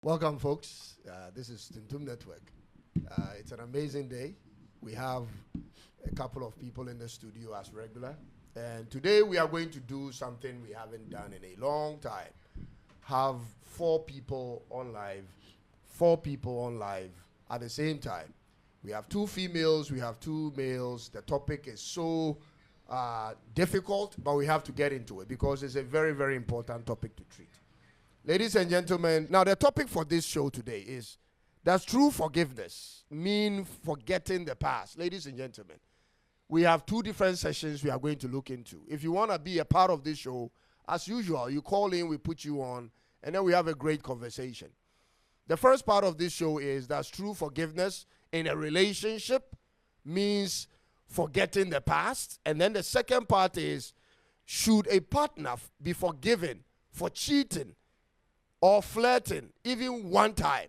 Welcome, folks. This is Tuntum Network. It's an amazing day. We have a couple of people in the studio as regular. And today we are going to do something we haven't done in a long time. Have four people on live at the same time. We have two females, we have two males. The topic is so difficult, but we have to get into it because it's a very, very important topic to treat. Ladies and gentlemen, now the topic for this show today is, does true forgiveness mean forgetting the past? Ladies and gentlemen, we have two different sessions we are going to look into. If you want to be a part of this show, as usual, you call in, we put you on, and then we have a great conversation. The first part of this show is, does true forgiveness in a relationship means forgetting the past? And then the second part is, should a partner be forgiven for cheating or flirting even one time?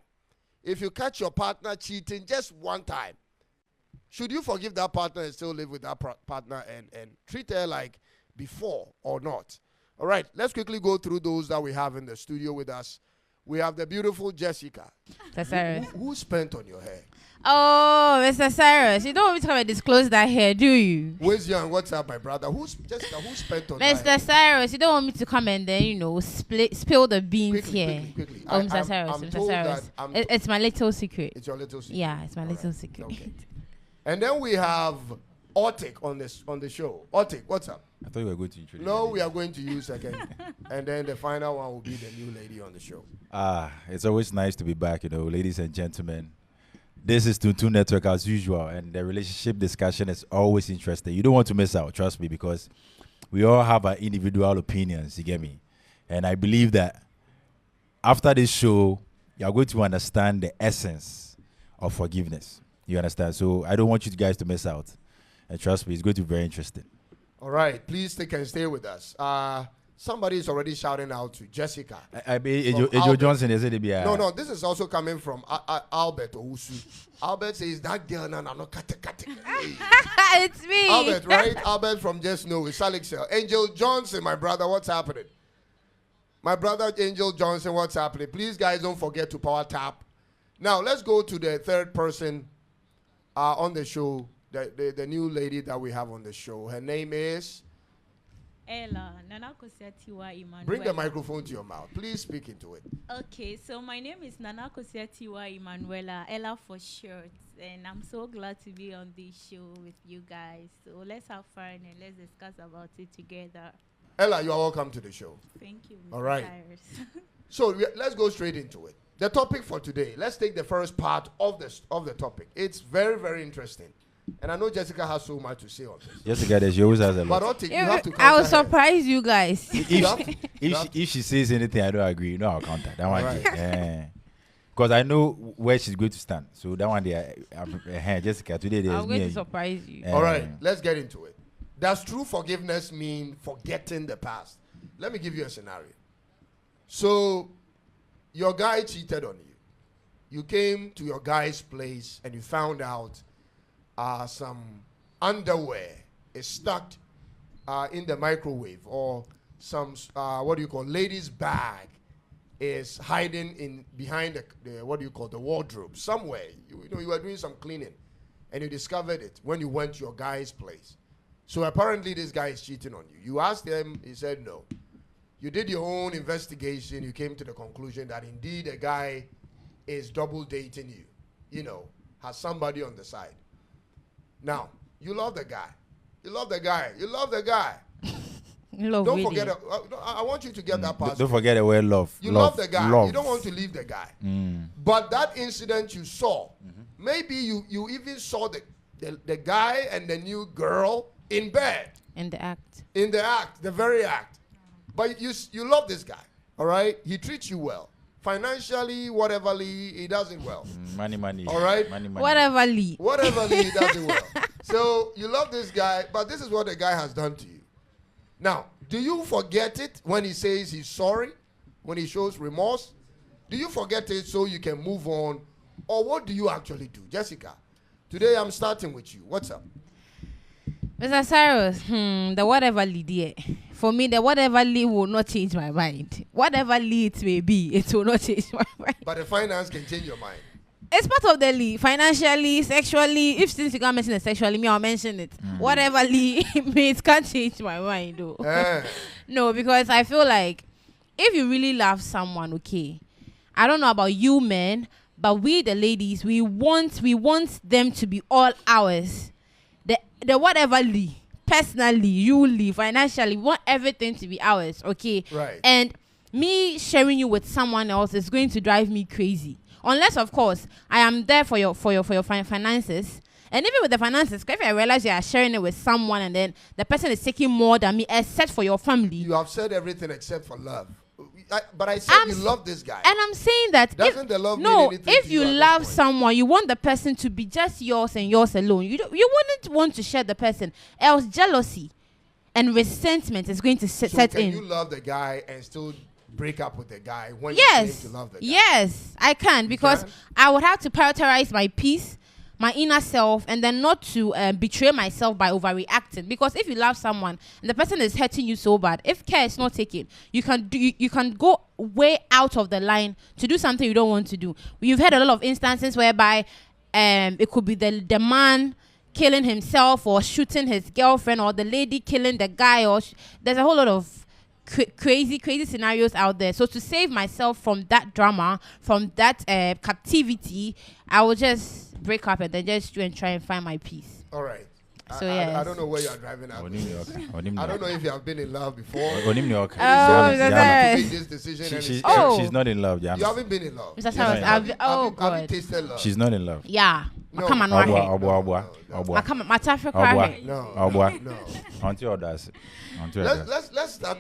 If you catch your partner cheating just one time, should you forgive that partner and still live with that partner and treat her like before or not? All right, let's quickly go through those that we have in the studio with us. We have the beautiful Jessica. Who spent on your hair? Oh, Mr. Cyrus, you don't want me to come and disclose that here, do you? Where's Young? What's up, my brother? Jessica, who spent on Mr. Cyrus, you don't want me to come and then, spill the beans here. Quickly. Oh, Mr. Cyrus, Mr. Cyrus. It's my little secret. It's your little secret? Yeah, it's my little secret. Okay. And then we have Otik on the show. Otik, what's up? I thought you were going to introduce. No, we are going to use again. And then the final one will be the new lady on the show. It's always nice to be back, ladies and gentlemen. This is Tuntun Network as usual, and the relationship discussion is always interesting. You don't want to miss out, trust me, because we all have our individual opinions, you get me? And I believe that after this show, you're going to understand the essence of forgiveness. You understand? So I don't want you guys to miss out. And trust me, it's going to be very interesting. All right, please stay with us. Somebody is already shouting out to Jessica. Ejo Johnson is it? No, this is also coming from Albert Owusu. Albert says, that girl, no, kate. It's me. Albert, right? Albert from Just Know. It's Alex. Angel Johnson, my brother, what's happening? My brother, Angel Johnson, what's happening? Please, guys, don't forget to power tap. Now, let's go to the third person on the show, the new lady that we have on the show. Her name is... Ella, Nana Kosiatiwa Emmanuel. Bring the microphone to your mouth. Please speak into it. Okay, so my name is Nana Kosiatiwa Emanuela, Ella for short. And I'm so glad to be on this show with you guys. So let's have fun and let's discuss about it together. Ella, you are welcome to the show. Thank you, Mr. All right. Cyrus. So let's go straight into it. The topic for today, let's take the first part of the topic. It's very, very interesting. And I know Jessica has so much to say on this. Jessica, she always has a lot. But you have to I will surprise you guys. If she says anything I don't agree, I'll counter. That one, Right. Because I know where she's going to stand. So that one, Jessica, today there's I'm going me to surprise you. All right, let's get into it. Does true forgiveness mean forgetting the past? Let me give you a scenario. So, your guy cheated on you. You came to your guy's place and you found out some underwear is stuck in the microwave, or some ladies' bag is hiding behind the wardrobe somewhere. You were doing some cleaning and you discovered it when you went to your guy's place. So apparently this guy is cheating on you. You asked him, he said no. You did your own investigation, you came to the conclusion that indeed a guy is double dating you, has somebody on the side. Now, you love the guy. Don't forget, I want you to get that part. Don't forget the word love. You love the guy. Love. You don't want to leave the guy. But that incident you saw, maybe you even saw the guy and the new girl in bed. In the act. The very act. But you love this guy, all right? He treats you well. Financially, whateverly, he does it well. Money. All right? Money. Whateverly, he does it well. So you love this guy, but this is what the guy has done to you. Now, do you forget it when he says he's sorry? When he shows remorse? Do you forget it so you can move on? Or what do you actually do? Jessica, today I'm starting with you. What's up? Mr. Cyrus, the whateverly there. For me, the whatever Lee will not change my mind. Whatever Lee it may be, it will not change my mind. But the finance can change your mind. It's part of the Lee. Financially, sexually. If since you can't mention it sexually, me, I'll mention it. Whatever Lee it means can't change my mind, though. No, because I feel like if you really love someone, okay, I don't know about you men, but we the ladies, we want them to be all ours. The whatever Lee. Personally, you live financially, we want everything to be ours, okay? Right. And me sharing you with someone else is going to drive me crazy. Unless, of course, I am there for your finances. And even with the finances, if I realize you are sharing it with someone and then the person is taking more than me, except for your family. You have said everything except for love. But I said you love this guy. And I'm saying that Doesn't the love mean anything if to you at this love point? someone, you want the person to be just yours and yours alone. You wouldn't want to share the person. Else jealousy and resentment is going to set Can in. you love the guy and still break up with the guy when Yes. you claim to love the guy? Yes, I can because can? I would have to prioritize my peace, my inner self, and then not to betray myself by overreacting. Because if you love someone and the person is hurting you so bad, if care is not taken, you can go way out of the line to do something you don't want to do. You've had a lot of instances whereby it could be the man killing himself or shooting his girlfriend, or the lady killing the guy, or there's a whole lot of crazy scenarios out there. So to save myself from that drama, from that captivity, I will just break up and then just do and try and find my peace. All right. So I don't know where you are driving at. I don't know if you have been in love before. Oh, You that's have to right. make this decision. and She's it's- not in love, You haven't been in love. Mr. Cyrus, Have you God. tasted love? She's not in love. Yeah. No. Come on, Abwa. come on, my Africa. No. Abwa. No. Until that's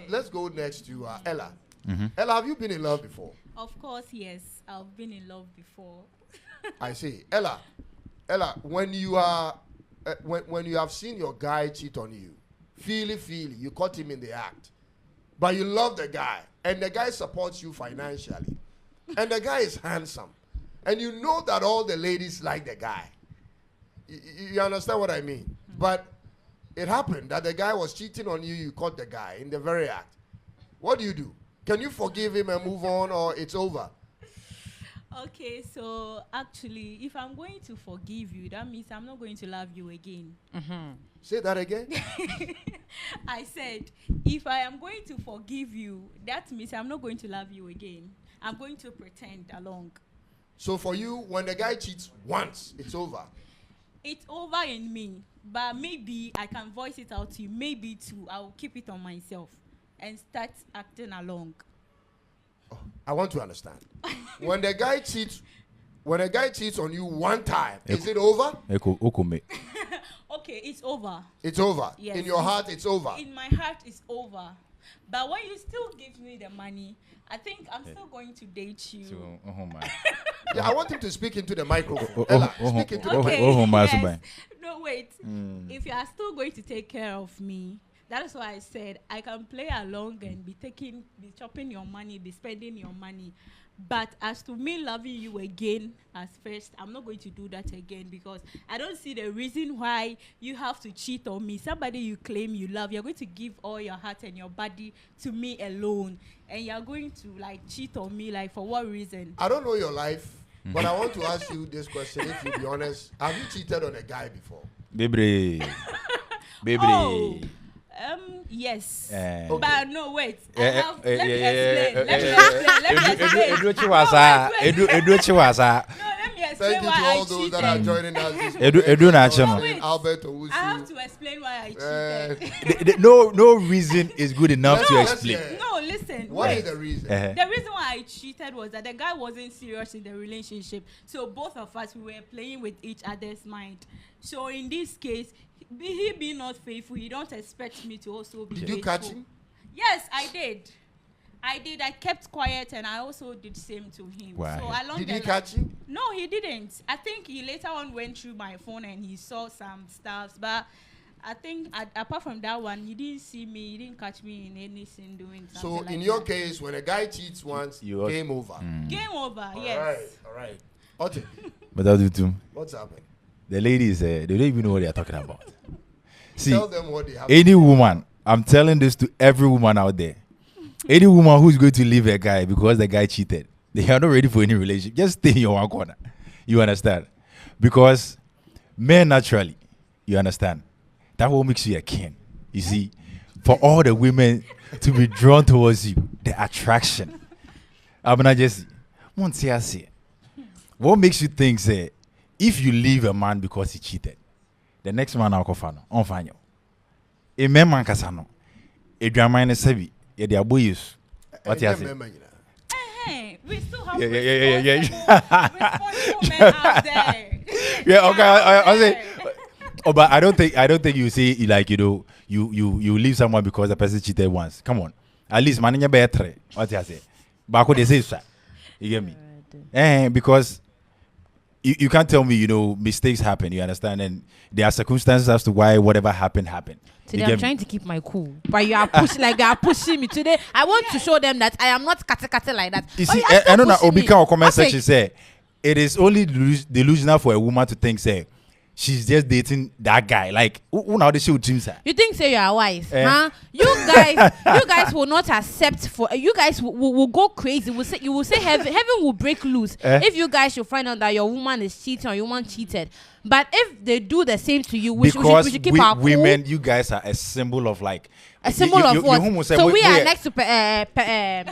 Let's go next to Ella. Mm-hmm. Ella, have you been in love before? Of course, yes. I've been in love before. I see. Ella, when you are when you have seen your guy cheat on you, feely, you caught him in the act, but you love the guy, and the guy supports you financially, and the guy is handsome, and you know that all the ladies like the guy. You understand what I mean? But it happened that the guy was cheating on you, you caught the guy in the very act. What do? Can you forgive him and move on, or it's over? Okay, so actually, if I'm going to forgive you, that means I'm not going to love you again. Say that again. I said, if I am going to forgive you, that means I'm not going to love you again. I'm going to pretend along. So for you, when the guy cheats once, it's over. It's over in me, but maybe I can voice it out to you. Maybe too, I'll keep it on myself and start acting along. I want to understand. When a guy cheats on you one time, is it over? Okay, it's over. It's over. Yes. In your heart, it's over. In my heart, it's over. But when you still give me the money, I think I'm still going to date you. Yeah, I want him to speak into the microphone. Ella, speak into the Okay. microphone. Yes. No, wait. If you are still going to take care of me, that is why I said I can play along and be chopping your money, be spending your money. But as to me loving you again as first, I'm not going to do that again, because I don't see the reason why you have to cheat on me. Somebody you claim you love, you're going to give all your heart and your body to me alone, and you're going to cheat on me, for what reason? I don't know your life, but I want to ask you this question, if you be honest. Have you cheated on a guy before? Baby. Oh. Yes. Okay. But no, wait. Let Let me explain Thank you to why all I those that are cheated. joining us this Wait. Albert I have Owusu. to explain why I cheated. No reason is good enough to Let's explain. hear. No, listen. What is wait. the reason? The reason why I cheated was that the guy wasn't serious in the relationship. So both of us, we were playing with each other's mind. So in this case, he being not faithful, he don't expect me to also be Did faithful. you catch him? Yes, I did. I kept quiet, and I also did same to him. Why? So along Did the he catch him? No, he didn't. I think he later on went through my phone and he saw some stuff, but I think apart from that one, he didn't see me. He didn't catch me in anything doing something. So like in your that. case, when a guy cheats once, game over. Game over. All Yes. right. Ote, But I'll do too. what's happening? The ladies, they don't even know what they are talking about. See, Tell them what they have. any woman I'm telling this to every woman out there. Any woman who's going to leave a guy because the guy cheated, they are not ready for any relationship. Just stay in your one corner. You understand? Because men naturally, you understand, that what makes you a king. You see, for all the women to be drawn towards you, the attraction. I'm not just what makes you think, say, if you leave a man because he cheated, the next man I'll go on final. A man casano. A drama in a sevi. Yeah, they are boys. What you say? Hey, we still have Yeah. responsible men out there. Yeah, okay. I say, oh, but I don't think you say like you leave someone because the person cheated once. Come on, at least man in your better. What you say? But what they say, sir, you get me? Because you can't tell me mistakes happen. You understand? And there are circumstances as to why whatever happened. Today I'm trying to keep my cool, but you are pushing me. Today I want to show them that I am not kate like that. You see, I don't know. Obika or comment section say it is only delusional for a woman to think say she's just dating that guy. Like who now they should dream sir. You think say you are wise, huh? You guys will not accept for you guys will go crazy. You will say heaven will break loose if you guys should find out that your woman is cheating or your woman cheated. But if they do the same to you, we should keep our cool. Women, you guys are a symbol of like a symbol of what? So we are next to perfect.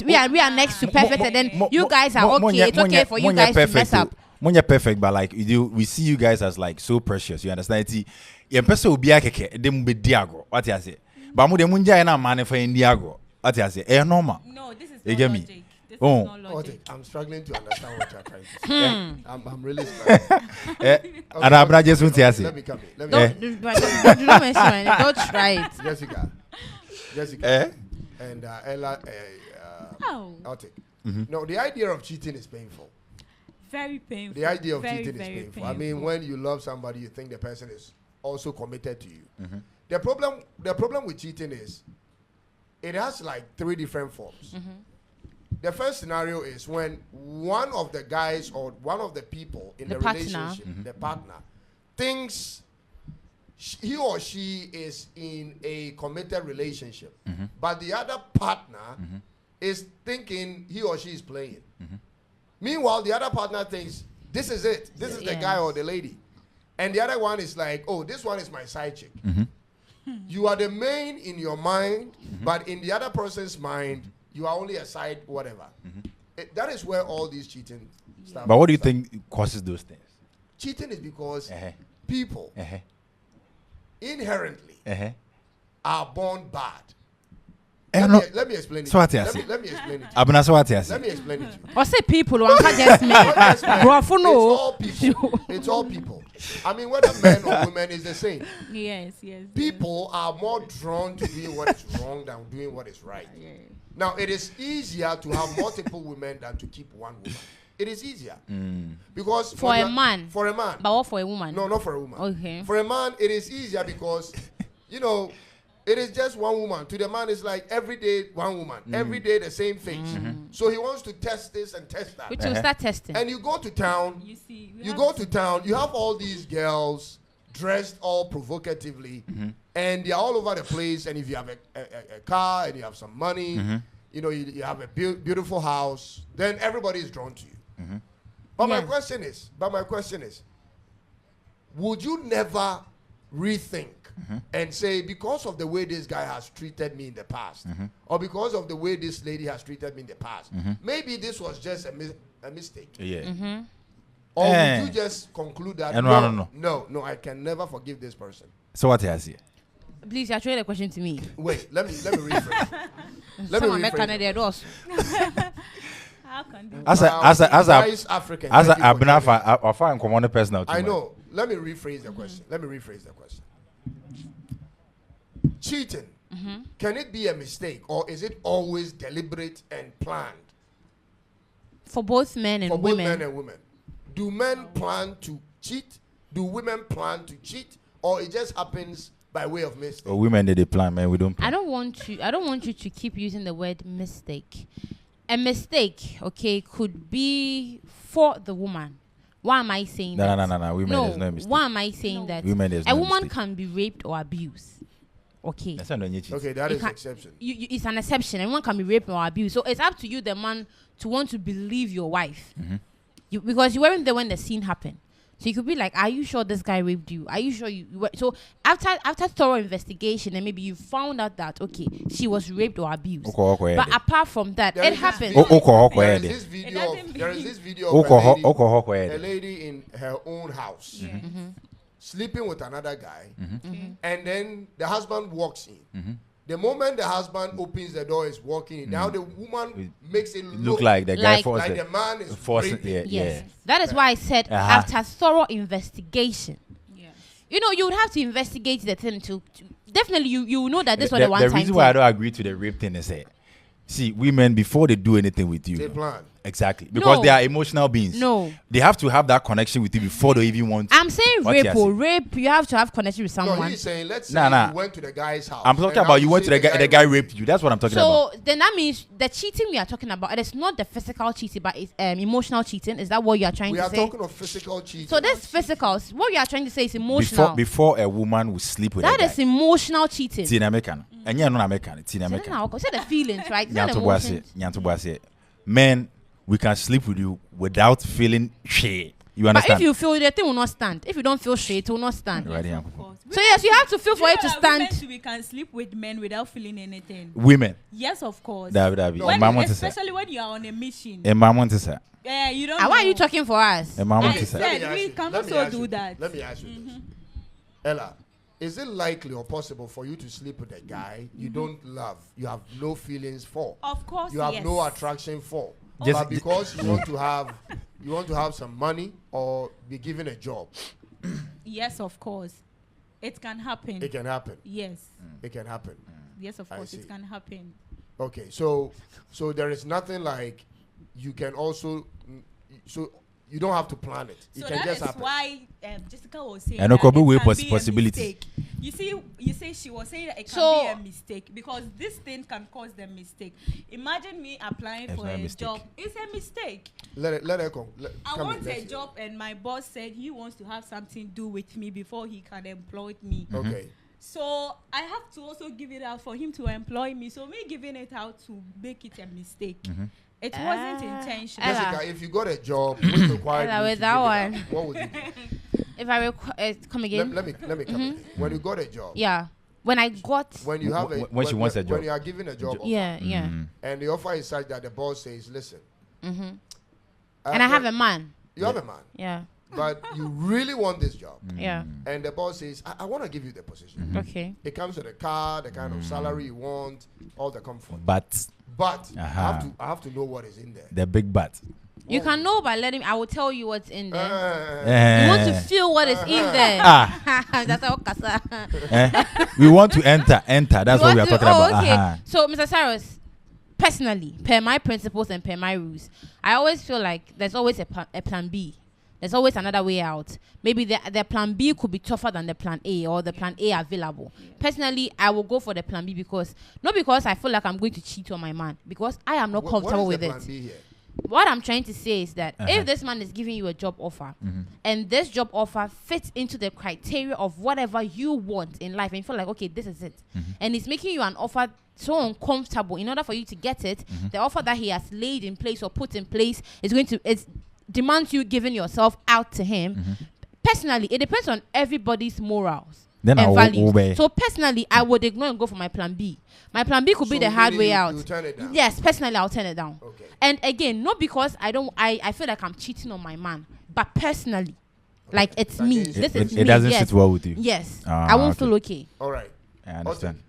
We are next to perfect, and then you guys are okay. It's okay for you guys to mess up. When you're perfect, but like we see you guys as like so precious. You understand? The person will be keke, them be diago. What you say? But mu de munja na man for indiago. What you say? Normal. No, this is you not get logic. me? This Oh. is not logic. I'm struggling to understand what you're trying to say. I'm really struggling. And I'm just want to say. Let me come in. Don't mention it. Don't try it. Jessica, and Ella. Oh. I'll take. No, the idea of cheating is painful. Very painful. The idea of very, cheating is very painful. I mean, when you love somebody, you think the person is also committed to you. The problem with cheating is it has like 3 different forms. The first scenario is when one of the guys or one of the people in the relationship, the partner, thinks he or she is in a committed relationship, but the other partner is thinking he or she is playing. Meanwhile, the other partner thinks, this is it. This is the guy or the lady. And the other one is like, oh, this one is my side chick. You are the main in your mind, but in the other person's mind, you are only a side whatever. That is where all these cheating stuff. But what do you think causes those things? Cheating is because people inherently are born bad. Let me explain it. So what let me explain it. Let me explain it to you. Or say people who can't just me. It's all people. I mean, whether men or women is the same. Yes. People are more drawn to doing what is wrong than doing what is right. Now, it is easier to have multiple women than to keep one woman. It is easier. Because for a man. But what for a woman? No, not for a woman. Okay. For a man, it is easier because, it is just one woman. To the man, it's like every day one woman. Every day the same face. So he wants to test this and test that. Which will start testing. And you go to town. You have all these girls dressed all provocatively. And they're all over the place. And if you have a car and you have some money, you have a beautiful house, then everybody is drawn to you. But my question is, would you never rethink and say, because of the way this guy has treated me in the past, or because of the way this lady has treated me in the past, maybe this was just a mistake? Or would you just conclude that no, I can never forgive this person? So what has he? Please, you are throwing a question to me. Wait, let me rephrase. Let me rephrase. How can do As a fine common person. I know. Let me rephrase the question. Cheating, can it be a mistake, or is it always deliberate and planned? For both men and women. Do men plan to cheat? Do women plan to cheat, or it just happens by way of mistake? Or women they plan, man. We don't plan. I don't want you to keep using the word mistake. A mistake, could be for the woman. Why am I saying that? No. Women, there's no mistake. Why am I saying that? Women, there's a no woman mistake. can be raped or abused. okay. That's not cheating. Okay, that It is can- exception. It's an exception. Anyone can be raped or abused. So it's up to you, the man, to want to believe your wife. Because you weren't there when the scene happened. So you could be like, are you sure this guy raped you? Are you sure you were? So after thorough investigation, and maybe you found out that, okay, she was raped or abused. But apart from that, There it is this happens. video- There is this video of a lady in her own house sleeping with another guy, and then the husband walks in. The moment the husband opens the door, is walking in. Now the woman makes it look like the guy like the man is forcing. raping. Yes. That is why I said after thorough investigation. Yes. You know, you would have to investigate the thing to definitely you know that this was the the one time. The reason why I don't agree to the rape thing is that, see, women, before they do anything with you, They plan. Exactly. Because No. they are emotional beings. No. They have to have that connection with you before they even want. I'm saying what rape you are or saying. rape, you have to have connection with No, someone. he's saying, let's say Nah. you went to the guy's house. I'm talking and about now you went to say the guy raped you. That's what I'm talking about. So then that means the cheating we are talking about, it is not the physical cheating, but it's emotional cheating. Is that what you are trying We to are say? talking of physical cheating. So this physical, what you are trying to say is emotional. Before a woman will sleep with That a is guy. emotional cheating. Tina American. And you're not American. Tina So then American. I'll say the feelings, right? It's not Nyanto emotions. Boise. Men, we can sleep with you without feeling shit. You But understand? if you feel the thing will not stand. If you don't feel shit, it will not stand. Right here. Of course. So yes, you have to feel for it to stand. We can sleep with men without feeling anything. Women. Yes, of course. That be. When, Mama to say. especially when you are on a mission. Mama to say. You don't. Why are you know. talking for us? Mama I to say. said- Let me ask we you- can let me also ask do you- that. Let me ask you this. Ella, is it likely or possible for you to sleep with a guy you don't love, you have no feelings for, Of course, you have yes. no attraction for, Just- but because you want to have some money or be given a job? Yes, of course. It can happen. It can happen. Yes. It can happen. Yes, of I course, see. it can happen. Okay, so there is nothing like you can also so you don't have to plan it. It So can that just is happen. why Jessica was saying And that it could be it with can be a possibilities. mistake. You see, you say she was saying that it can So- be a mistake because this thing can cause the mistake. Imagine me applying It's for not a a mistake. job. It's a mistake. Let her come. I Come want in, a let's job and my boss said he wants to have something to do with me before he can employ me. hear. Okay. So I have to also give it out for him to employ me. So me giving it out to make it a mistake. It wasn't intentional. Ella. Jessica, if you got a job which required Ella, you with to that give it one. up, what would you do? If I come again. Let me come in. When you got a job, Yeah. When I got. when you have a When she wants a when job. you are given a job offer, Yeah. and the offer is such that the boss says, "Listen," And I have a man. you have a man, Yeah. but you really want this job, Yeah. and the boss says, "I want to give you the position." Okay. It comes with a car, the kind of salary you want, all the comfort. But But Uh-huh. I have to know what is in there. the big but. You can know by letting. I will tell you what's in there. Uh, You want to feel what is in there. Ah, That's how Kasa. we want to enter. That's what we are talking about. Okay. Uh-huh. So, Mr. Cyrus, personally, per my principles and per my rules, I always feel like there's always a plan B. There's always another way out. Maybe the plan B could be tougher than the plan A or the plan A available. Personally, I will go for the plan B because I feel like I'm going to cheat on my man, because I am not comfortable what with is it. the plan B here? What I'm trying to say is that Uh-huh. if this man is giving you a job offer and this job offer fits into the criteria of whatever you want in life, and you feel like, okay, this is it, and he's making you an offer so uncomfortable, in order for you to get it, the offer that he has laid in place or put in place is going to demands you giving yourself out to him. Personally, it depends on everybody's morals Then and I'll values. obey. So personally, I would ignore and go for my plan B. My plan B could be So the hard really way you out. turn it down? Yes, personally, I'll turn it down. Okay. And again, not because I feel like I'm cheating on my man, but personally, like it's Like me. it's- This is It me. doesn't Yes. sit well with you. Yes, Ah, I won't okay. feel okay. All right. I understand.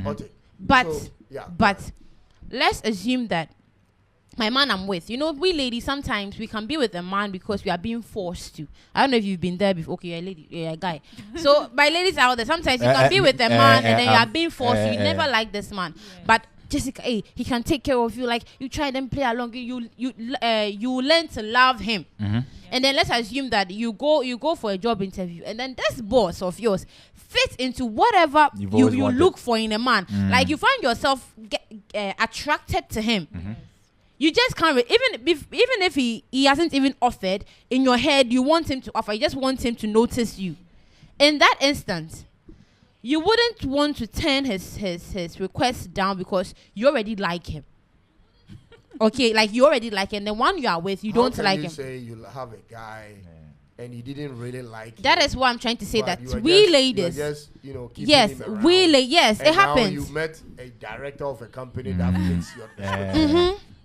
Okay. But So, yeah. but let's assume that my man I'm with, we ladies, sometimes we can be with a man because we are being forced to. I don't know if you've been there before. Okay, you're a lady, you're a guy. So my ladies out there, sometimes you can be with a man and then you are being forced to. You never like this man. But Jessica, hey, he can take care of you. Like, you try them play along. You learn to love him. And then let's assume that you go for a job interview, and then this boss of yours fits into whatever You've you always wanted. look for in a man. Like, you find yourself attracted to him. You just can't even if he hasn't even offered, in your head you want him to offer. You just want him to notice you. In that instance, you wouldn't want to turn his request down because you already like him. Okay, like you already like him. The one you are with, you don't like him. How can you say you have a guy and you didn't really like him? That is what I'm trying to say. That you were we just, ladies, you were just, keeping yes, him around. yes, and it now happens. you met a director of a company that fits your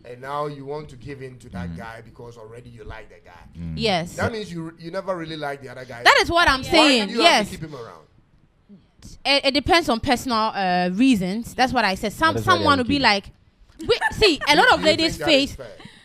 and now you want to give in to that guy because already you like the guy. Yes. That means you never really like the other guy. That is what I'm saying. Why do you Yes. have to keep him around? It depends on personal reasons. That's what I said. Someone will be like, see, a lot of ladies face.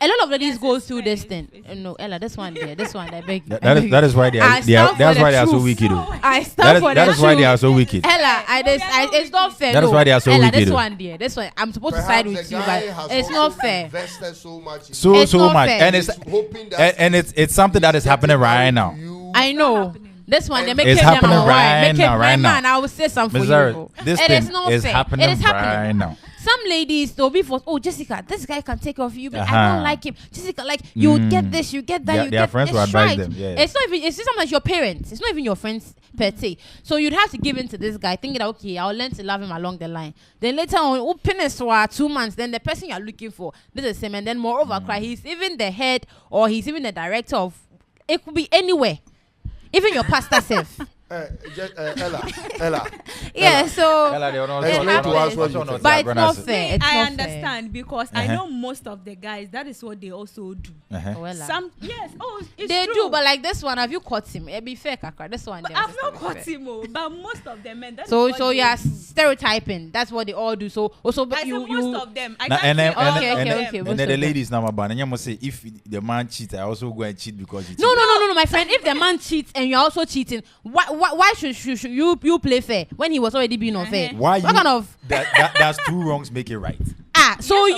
A lot of ladies go through this thing. No, Ella, this one there, I beg you. That is why they are so wicked. I stand for that is why they are so wicked. Ella, it's not fair. That is why they are so Ella, wicked. this one there, this one. I'm supposed to side with you, but it's not fair. Invested so much. It's not much, fair. and it's something that is happening right now. I know. This one, they make It's it happening number right one. now, right now. Man, I will say something for Missouri, you. this It thing is not is fair. happening It is happening right now. Some ladies, they'll be for, oh, Jessica, this guy can take care of you, but I Uh-huh. don't like him. Jessica, like, you get this, you get that, you their get friends this. will advise Right. them, yeah. It's not even, it's sometimes your parents. It's not even your friends per se. So you'd have to give in to this guy, thinking that, okay, I'll learn to love him along the line. Then later on, open for 2 months, then the person you're looking for, this is him. And then moreover, he's even the head or he's even the director of, it could be anywhere. Even your pastor self. Ella. Yeah, so Ella, they don't know- it Explain to happens. us what you think. But it's not fair. It's I not understand because I know most of the guys, that is what they also do. Uh-huh. Fair. Well, It's they true. do, but like this one, have you caught him? It be fair, Kakra. This one, But there, I've this not one caught is fair. him, but most of the men. That So is what you they are do. stereotyping. That's what they all do. So also, I but said you most of them. I Now, can't and then, say all Okay, of okay, them. okay. and most then the of them. ladies now, and you must say if the man cheats, I also go and cheat because he cheats. No, my friend. If the man cheats and you're also cheating, why should you play fair when he was already being unfair? Why What kind of that's two wrongs make it right. So Yes,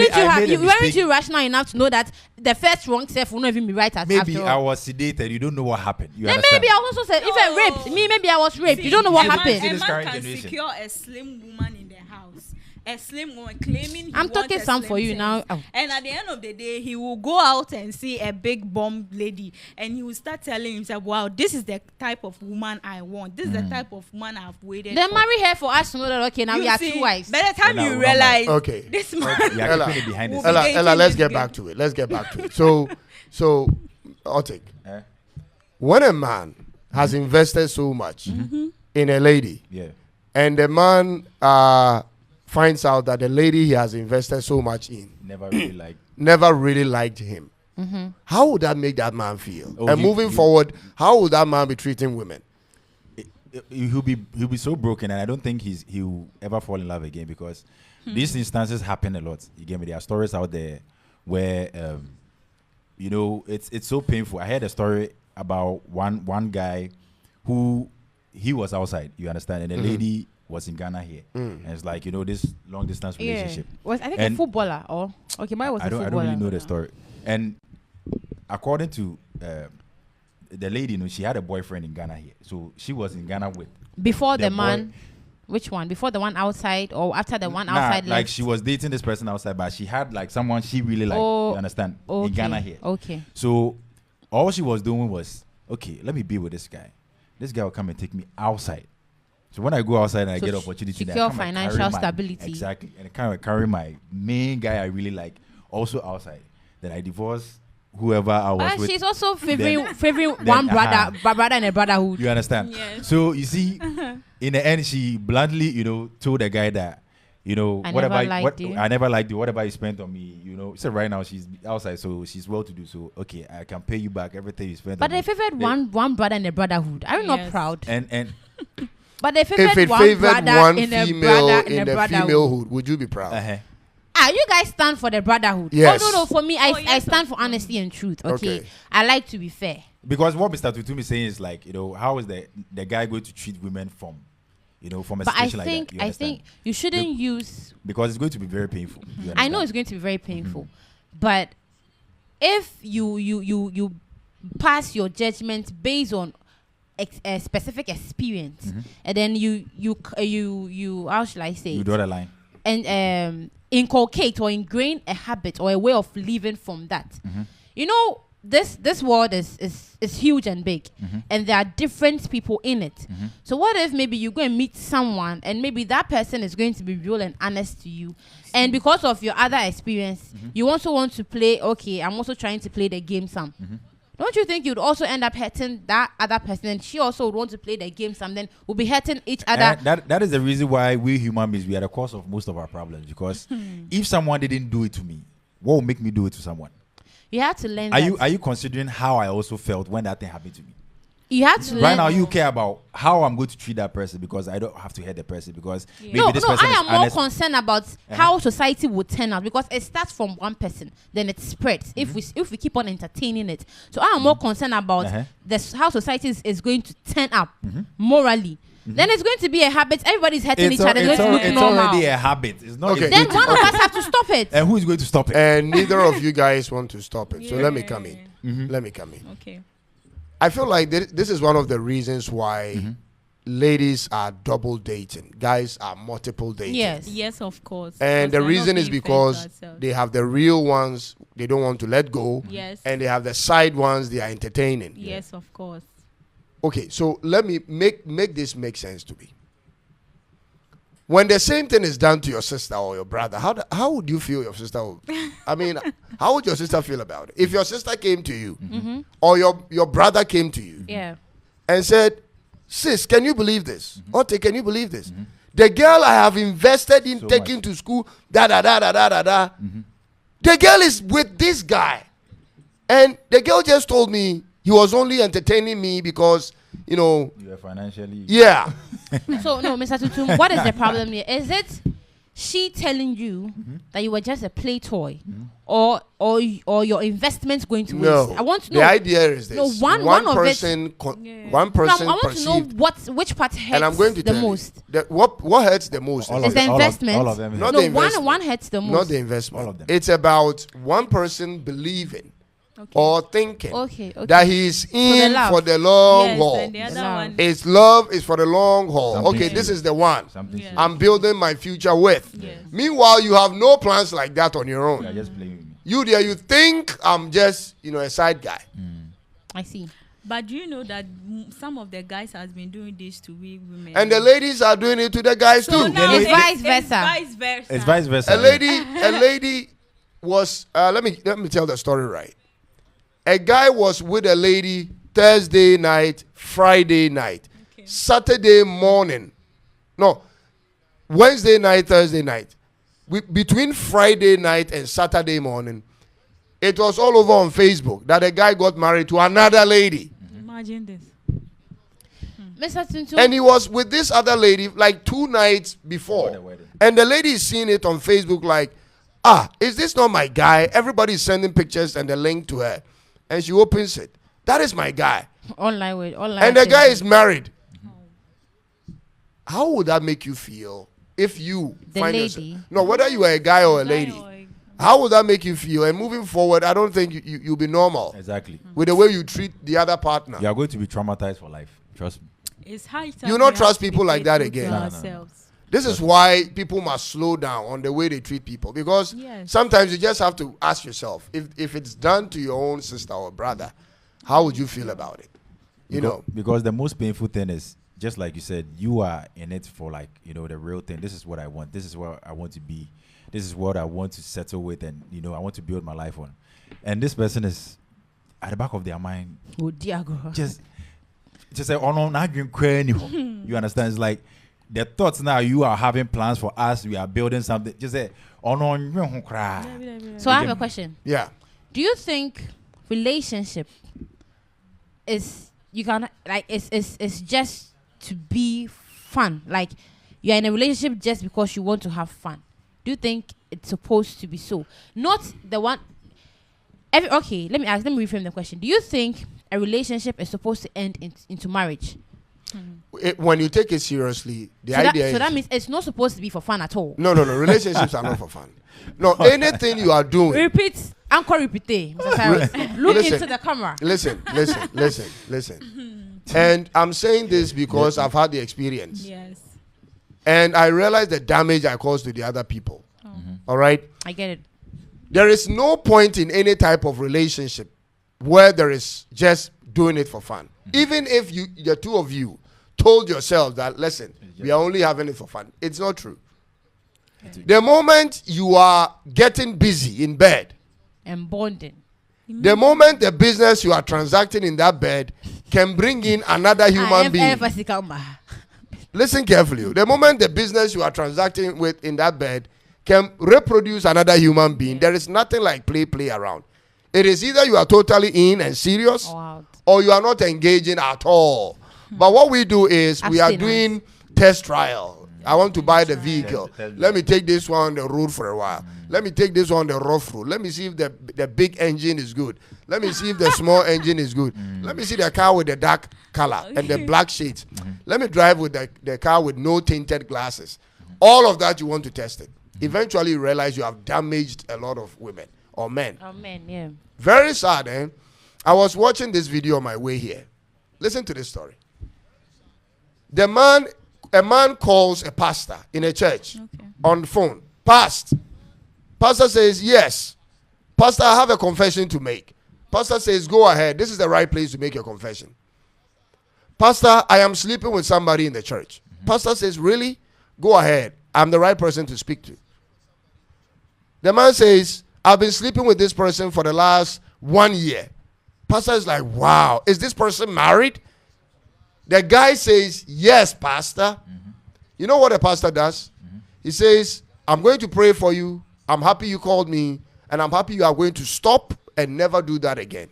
of course. weren't you rational enough to know that the first wrong self will not even be right Maybe after I all? was sedated. You don't know what happened. You Then understand? maybe I also said if I raped me, maybe I was raped. See, You don't know what a man- happened. in A this man current can generation. secure a slim woman in the house. A slim woman claiming he I'm wants talking a some slim for you thing. now. Oh. And at the end of the day, he will go out and see a big bomb lady, and he will start telling himself, "Wow, this is the type of woman I want. This is the type of woman I've waited Then for." marry her for us to know that okay, now You we are see, two wives. By the time Well, you now, realize, Okay. this man, Yeah, Ella. keeping it behind the Will scenes. be Ella, let's dating get this back to it. Let's get back to it. So, Otik, Eh? when a man has invested so much in a lady, Yeah. and the man finds out that the lady he has invested so much in Never really liked him, how would that make that man feel? Oh, And he- moving he- forward, how would that man be treating women? he'll be so broken, and I don't think he'll ever fall in love again because these instances happen a lot. You get me? There are stories out there where it's so painful. I heard a story about one guy who he was outside. You understand? And the lady was in Ghana here, and it's like this long distance relationship. Was I think And a footballer or okay, mine was a I footballer. don't really know the story. And according to the lady, she had a boyfriend in Ghana here, so she was in Ghana with Before the boy- man, which one? Before the one outside or after the one Nah, outside? like left? she was dating this person outside, but she had like someone she really liked. Oh, you understand? okay. In Ghana here. Okay. So all she was doing was, okay, let me be with this guy. This guy will come and take me outside. So when I go outside and I So get opportunity, then I secure come and carry financial my- stability. Exactly, and I kind of carry my main guy I really like also outside. Then I divorce whoever I was But with. she's also favoring then, one brother in a brotherhood. You understand? Yes. So you see, in the end, she bluntly, told the guy that, I whatever never liked you. I never liked you. Whatever you spent on me, so right now she's outside, so she's well to do. So okay, I can pay you back everything you spent. But on they me. favored one brother in a brotherhood. Are you not Yes. proud? And But they If favored it one favored brother one in a female brother in a the brotherhood. femalehood, would you be proud? You guys stand for the brotherhood. Yes. Oh no, for me, I yes, stand of for course. honesty and truth. Okay? Okay. I like to be fair. because what Mr. Tutum is saying is like, how is the guy going to treat women from a But I situation like think that? You I understand? think you shouldn't use. Because it's going to be very painful. You I know understand? it's going to be very painful, but if you pass your judgment based on a specific experience, and then you how should I say You it? draw the line. And inculcate or ingrain a habit or a way of living from that. this world is huge and big, and there are different people in it. So what if maybe you go and meet someone, and maybe that person is going to be real and honest to you, and because of your other experience, you also want to play. Okay, I'm also trying to play the game some. Don't you think you'd also end up hurting that other person, and she also would want to play the game some? Then we'll be hurting each other. And that is the reason why we human beings, we are the cause of most of our problems. Because if someone didn't do it to me, what will make me do it to someone? You have to learn. Are you considering how I also felt when that thing happened to me? You have to learn. Right now, you care about how I'm going to treat that person, because I don't have to hurt the person, because maybe No, this person I is am more honest. concerned about how society would turn out, because it starts from one person, then it spreads. If we keep on entertaining it, so I am more concerned about how society is going to turn up morally. Then it's going to be a habit. Everybody's hurting each other. It's already a habit. It's not. Okay. Then one of us have to stop it. And who is going to stop it? And neither of you guys want to stop it. So let me come in. Let me come in. Okay. I feel like this is one of the reasons why ladies are double dating. Guys are multiple dating. Yes, of course. And the Because we're reason not is being fair to because ourselves. they have the real ones they don't want to let go. Yes. And they have the side ones they are entertaining. Yes, of course. Okay, so let me make this make sense to me. When the same thing is done to your sister or your brother, how would you feel your sister would, I mean, how would your sister feel about it? If your sister came to you or your brother came to you and said, sis, can you believe this? Ote, can you believe this? The girl I have invested in taking to school, the girl is with this guy. And the girl just told me he was only entertaining me because, you are financially. Yeah. So no, Mr. Tutum, what is the problem here? Is it she telling you that you were just a play toy, or your investment's going to waste? No. I want to know. The idea is this: No, one of person, one No, person I want to know which part hurts and I'm going to the tell most. you that what hurts the most Is the investment? All of them. Not No, the investment. one hurts the most. not the investment. All of them. It's about one person believing or thinking Okay. that he is in love. for the long Yes, haul. and the other Love. one. It's love is for the long haul. Something Okay, this is the one Something. Yeah. I'm building my future with. Yes. Meanwhile, you have no plans like that on your own. You are just playing with me. You there, you think I'm just a side guy. I see. But do you know that some of the guys has been doing this to we women? And the ladies are doing it to the guys so too. now It's vice it's versa. vice versa. It's vice versa. A lady was let me tell the story right. A guy was with a lady Thursday night, Friday night, Saturday morning. No, Wednesday night, Thursday night. Between Friday night and Saturday morning, it was all over on Facebook that a guy got married to another lady. Imagine this. Mr. Tuntum. And he was with this other lady like 2 nights Before before. the wedding. And the lady is seeing it on Facebook like, is this not my guy? Everybody's sending pictures and the link to her. And she opens it. That is my guy. Online. And the guy is married. How would that make you feel if you The find lady. yourself? No, whether you are a guy or a lady. How would that make you feel? And moving forward, I don't think you'll be normal Exactly. with the way you treat the other partner. You are going to be traumatized for life. Trust me. It's high time You not we trust have to people be like that faithful to again. No, no, no. ourselves. This is why people must slow down on the way they treat people, because Yes. sometimes you just have to ask yourself, if it's done to your own sister or brother, how would you feel about it? Because the most painful thing is, just like you said, you are in it for the real thing. This is what I want. This is what I want to be. This is what I want to settle with, and I want to build my life on. And this person is at the back of their mind, Oh, Diago. just say, oh no, not you understand? It's like the thoughts now. You are having plans for us. We are building something. Just say, oh no, you don't cry. So I have a question. Yeah. Do you think relationship is it's just to be fun? Like you're in a relationship just because you want to have fun? Do you think it's supposed to be so? Not the one. Okay, let me reframe the question. Do you think a relationship is supposed to end into marriage? When you take it seriously, the So idea is that means it's not supposed to be for fun at all. no. Relationships are not for fun. No, anything you are doing. Repeat, encore repeat, Mr. Cyrus. Look Listen. into the camera. Listen. And I'm saying this because I've had the experience. Yes. And I realize the damage I caused to the other people. All right? I get it. There is no point in any type of relationship where there is just doing it for fun. Even if the two of you told yourself that, listen, we are only having it for fun. It's not true. The moment you are getting busy in bed, And bonding. the moment the business you are transacting in that bed can bring in another human being. Listen carefully. The moment the business you are transacting with in that bed can reproduce another human being, there is nothing like play around. It is either you are totally in and serious, or you are not engaging at all. But what we do is we are doing test trial. I want to buy the vehicle. Let me take this one on the road for a while. Let me take this one on the rough road. Let me see if the big engine is good. Let me see if the small engine is good. Let me see the car with the dark color and the black shades. Let me drive with the car with no tinted glasses. All of that, you want to test it. Eventually you realize you have damaged a lot of women or men. Yeah. Very sad, eh? I was watching this video on my way here. Listen to this story. A man calls a pastor in a church on the phone. Pastor says, yes. Pastor, I have a confession to make. Pastor says, go ahead. This is the right place to make your confession. Pastor, I am sleeping with somebody in the church. Pastor says, really? Go ahead. I'm the right person to speak to. The man says, I've been sleeping with this person for the last 1 year. Pastor is like, wow, is this person married? The guy says, yes, pastor. You know what the pastor does? He says, I'm going to pray for you. I'm happy you called me. And I'm happy you are going to stop and never do that again.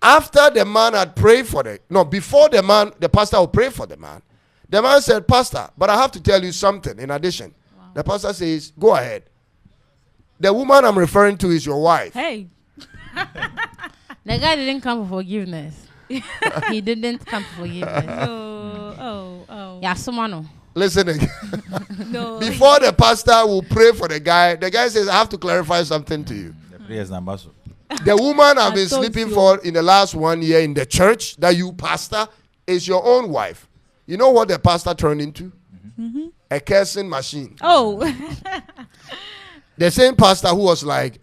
After the man had prayed for before the pastor would pray for the man said, Pastor, but I have to tell you something in addition. Wow. The pastor says, go ahead. The woman I'm referring to is your wife. Hey. The guy didn't come for forgiveness. He didn't come for forgiveness. Oh. Yeah, someone. Listen again. No. Before the pastor will pray for the guy says, I have to clarify something to you. The prayer is number. The woman I've been sleeping for in the last 1 year in the church that you pastor is your own wife. You know what the pastor turned into? A cursing machine. Oh. The same pastor who was like,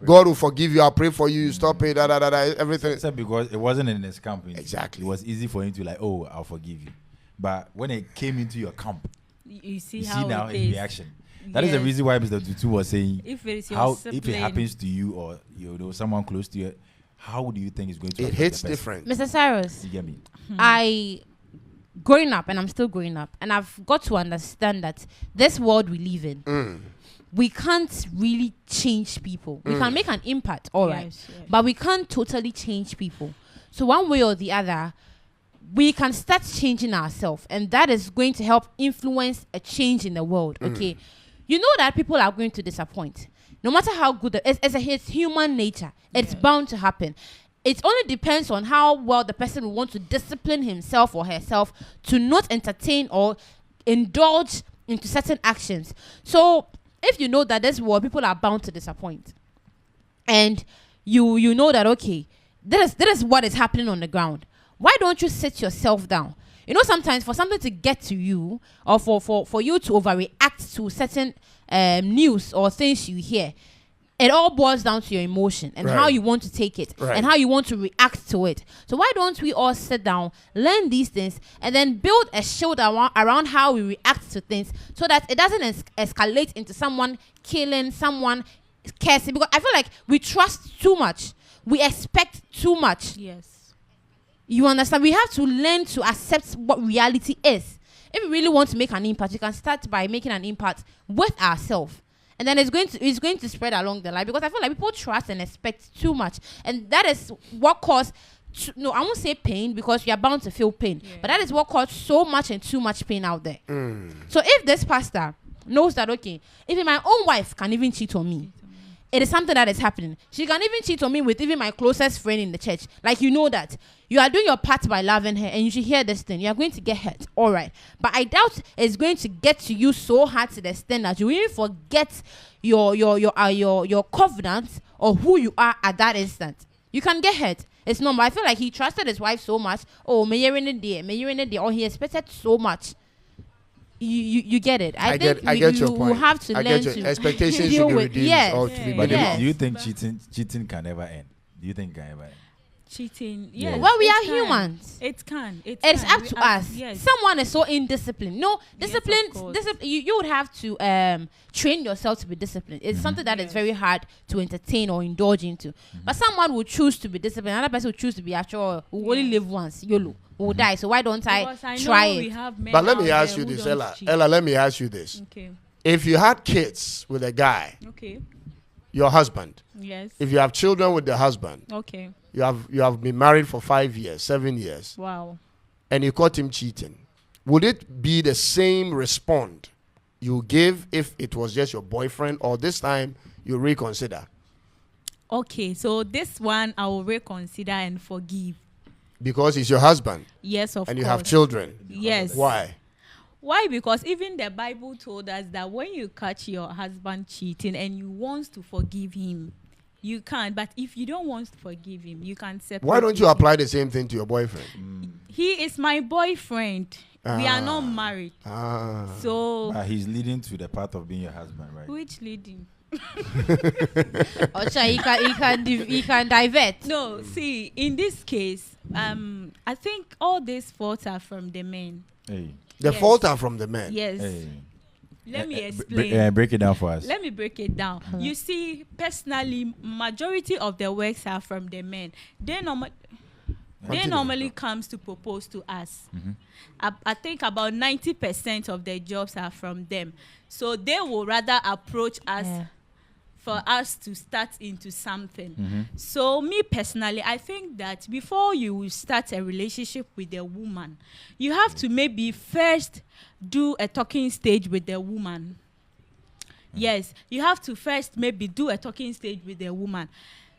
God will forgive you, I'll pray for you, stop it, everything. Except because it wasn't in his camp. Exactly. It was easy for him to like, oh, I'll forgive you. But when it came into your camp, you see now it in is. reaction. That is the reason why Mr. Tutu was saying, if it happens to you or someone close to you, how do you think it's going to? It hits different. Mr. Cyrus, You get me? I growing up, and I'm still growing up, and I've got to understand that this world we live in, we can't really change people. We can make an impact, all right, Yes. but we can't totally change people. So one way or the other, we can start changing ourselves, and that is going to help influence a change in the world. Okay, you know that people are going to disappoint, no matter how good. It's human nature. It's bound to happen. It only depends on how well the person will want to discipline himself or herself to not entertain or indulge into certain actions. So if you know that this world people are bound to disappoint, and you know that, okay, that is what is happening on the ground, why don't you sit yourself down? You know, sometimes for something to get to you, or for you to overreact to certain news or things you hear, it all boils down to your emotion and how you want to take it and how you want to react to it. So why don't we all sit down, learn these things, and then build a shield around how we react to things, so that it doesn't escalate into someone killing, someone cursing. Because I feel like we trust too much. We expect too much. Yes. You understand? We have to learn to accept what reality is. If we really want to make an impact, you can start by making an impact with ourselves. And then it's going to spread along the line, because I feel like people trust and expect too much. And that is what caused, no, I won't say pain, because you are bound to feel pain. Yeah. But that is what caused so much and too much pain out there. So if this pastor knows that, okay, even my own wife can even cheat on me, it is something that is happening. She can even cheat on me with even my closest friend in the church. Like, you know that. You are doing your part by loving her, and you should hear this thing. You are going to get hurt. All right. But I doubt it's going to get to you so hard to the extent that you even forget your covenant or who you are at that instant. You can get hurt. It's normal. I feel like he trusted his wife so much. Oh, may you in the day, or he expected so much. You get it. I think your point. You have to learn to expectations deal should be with. reduced. Yes. Or to be But minimized. do you think cheating can never end? Do you think guy by? Cheating, Yeah. yes. Well, we it are can. humans. It can. It's can. up We to are- us. Yes. Someone is so indisciplined. No, Yes, of discipline. course. You would have to train yourself to be disciplined. It's something that is Yes. very hard to entertain or indulge into. But someone will choose to be disciplined. Another person will choose to be actual. We will only Yes. live once. YOLO. We will die. So why don't I Because I know try we it? have men But let me out ask there you who this, don't Ella. cheat. Ella, let me ask you this. Okay. If you had kids with a guy, Okay. your husband, Yes. if you have children with the husband, Okay. you have been married for 5 years, 7 years, Wow. and you caught him cheating, would it be the same response you give if it was just your boyfriend, or this time you reconsider? Okay. So this one I will reconsider and forgive. Because he's your husband Yes, of and course. you have children. Yes. Why? Why? Because even the Bible told us that when you catch your husband cheating and you want to forgive him, you can. But if you don't want to forgive him, you can separate. Why don't you with him. apply the same thing to your boyfriend? He is my boyfriend. We are not Ah. married. Ah. So He's leading to the path of being your husband, right? which leading? Or he can divert. No, see, in this case, I think all these faults are from the men. Hey. The Yes. fault are from the men. Yes. Hey. Let me Break explain. it down for us. Let me break it down. You see, personally, majority of the works are from the men. They Continue. normally comes to propose to us. I think about 90% of the jobs are from them. So they will rather approach us Yeah. for us to start into something. So me personally, I think that before you start a relationship with a woman, you have to maybe first do a talking stage with the woman. Yes, you have to first maybe do a talking stage with the woman.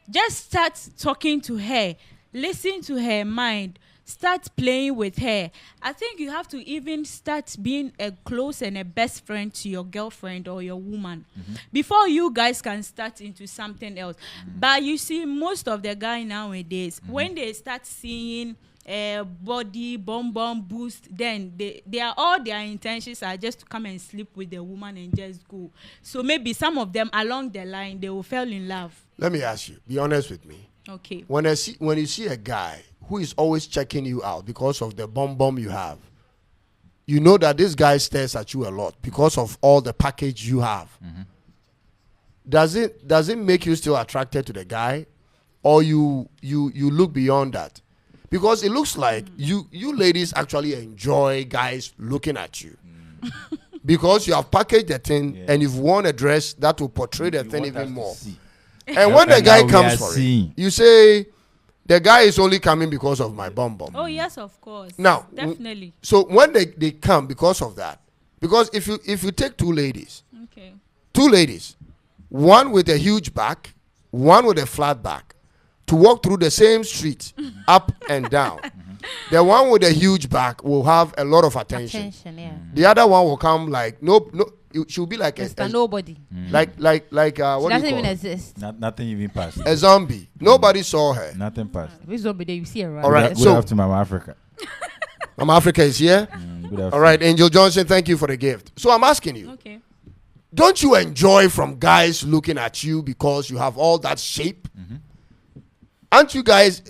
Just start talking to her, listen to her mind, start playing with her. I think you have to even start being a close and a best friend to your girlfriend or your woman before you guys can start into something else. But you see, most of the guys nowadays, when they start seeing body bomb boost, then they are all their intentions are just to come and sleep with the woman and just go. So maybe some of them along the line they will fall in love. Let me ask you, be honest with me. Okay. When you see a guy who is always checking you out because of the bomb you have, you know that this guy stares at you a lot because of all the package you have. Does it make you still attracted to the guy, or you look beyond that? Because it looks like you ladies actually enjoy guys looking at you. Because you have packaged the thing and you've worn a dress that will portray the thing even more. And when the guy comes for it, you say, the guy is only coming because of my bum. Oh yes, of course. Now, definitely. So when they come because of that, because if you take two ladies, Okay. one with a huge back, one with a flat back, to walk through the same street, up and down, the one with a huge back will have a lot of attention. Yeah. The other one will come like no, she'll be like Mr. Nobody. like She what do doesn't you even call it? exist. Nothing even passed. A zombie. Nobody saw her. Nothing passed. Which zombie there you see around? All right, Good so- afternoon, Mama Africa. Mama Africa is here. Good afternoon. All right, Angel Johnson, thank you for the gift. So I'm asking you, Okay. don't you enjoy from guys looking at you because you have all that shape? Aren't you guys,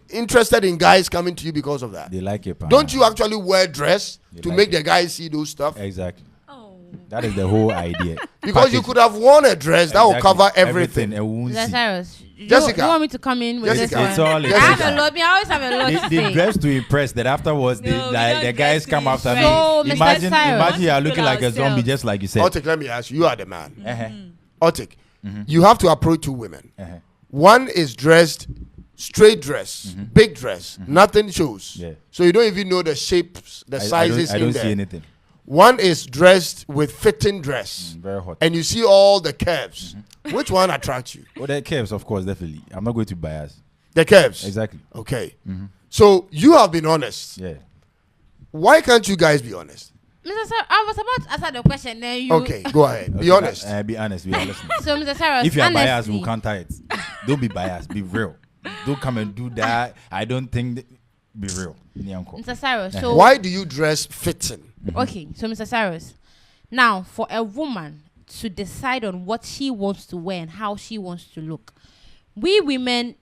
interested in guys coming to you because of that? They like it. Don't you actually wear dress They to like make it. the guys see those stuff? Exactly. Oh. That is the whole idea. Because you Package. could have worn a dress that will Exactly. cover everything. And won't Mr. see. Cyrus, Jessica. you want me to come in with Jessica. this It's one? all I have Jessica. a lot. I always have a lot to They say. dress to impress. That afterwards, No, we the don't guys dress to come after me. impress. So, Mr. Imagine Cyrus. you are looking like a zombie, Ourselves. just like you said. Otik, let me ask you, you are the man. Uh-huh. Otik, you have to approach two women. Uh-huh. One is dressed straight dress, big dress, nothing shows. Yeah. So you don't even know the shapes, the sizes I don't in see there. anything. One is dressed with fitting dress, Very hot. and you see all the curves. Which one attracts you? Well, the curves, of course, definitely. I'm not going to bias. The curves. Exactly. Okay. So you have been honest. Yeah. Why can't you guys be honest? Mr. Cyrus, I was about to answer the question. Then you. Okay, go ahead. Be Okay, honest. Be honest. Be honest. So, Mr. Cyrus, If you are biased, honestly, we'll counter it. Don't be biased. Be real. Don't come and do that. I don't think. Be real. Nyanko. Mr. Cyrus, so Why do you dress fitting? okay, so Mr. Cyrus, now for a woman to decide on what she wants to wear and how she wants to look, we women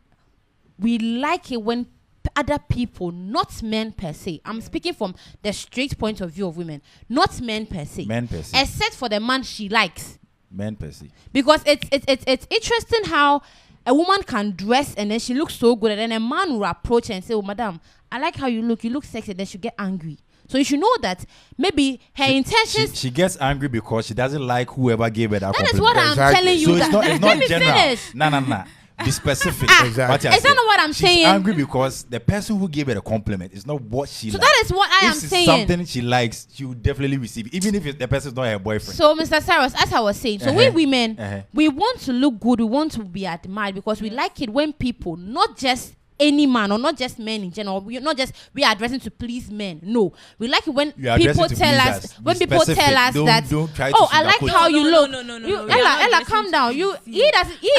we like it when other people, not men per se. I'm speaking from the straight point of view of women, not men per se. Men per se. Except for the man she likes. Men per se. Because it's interesting how a woman can dress and then she looks so good, and then a man will approach her and say, "Oh, madam, I like how you look sexy." Then she'll get angry. So you should know that maybe her intentions. She gets angry because she doesn't like whoever gave her that That is compliment. what I'm telling you. So it's not Let me general. finish. Nah. Be specific. Exactly. Is that not what I'm She's saying? angry because the person who gave her the compliment is not what she likes. So that is what I am If it's saying. something she likes, she will definitely receive, even if the person is not her boyfriend. So, Mr. Cyrus, as I was saying, so we women, Uh-huh. we want to look good, we want to be admired because we like it when people, not just any man or not just men in general, we are addressing to please men. No, we like it when You are addressing people to tell please us, us. when Be people specific. tell us that, Don't try to oh, I like sugarcoat how it. you No, look. no, no, no, You- no, we are not Ella, addressing calm to down. He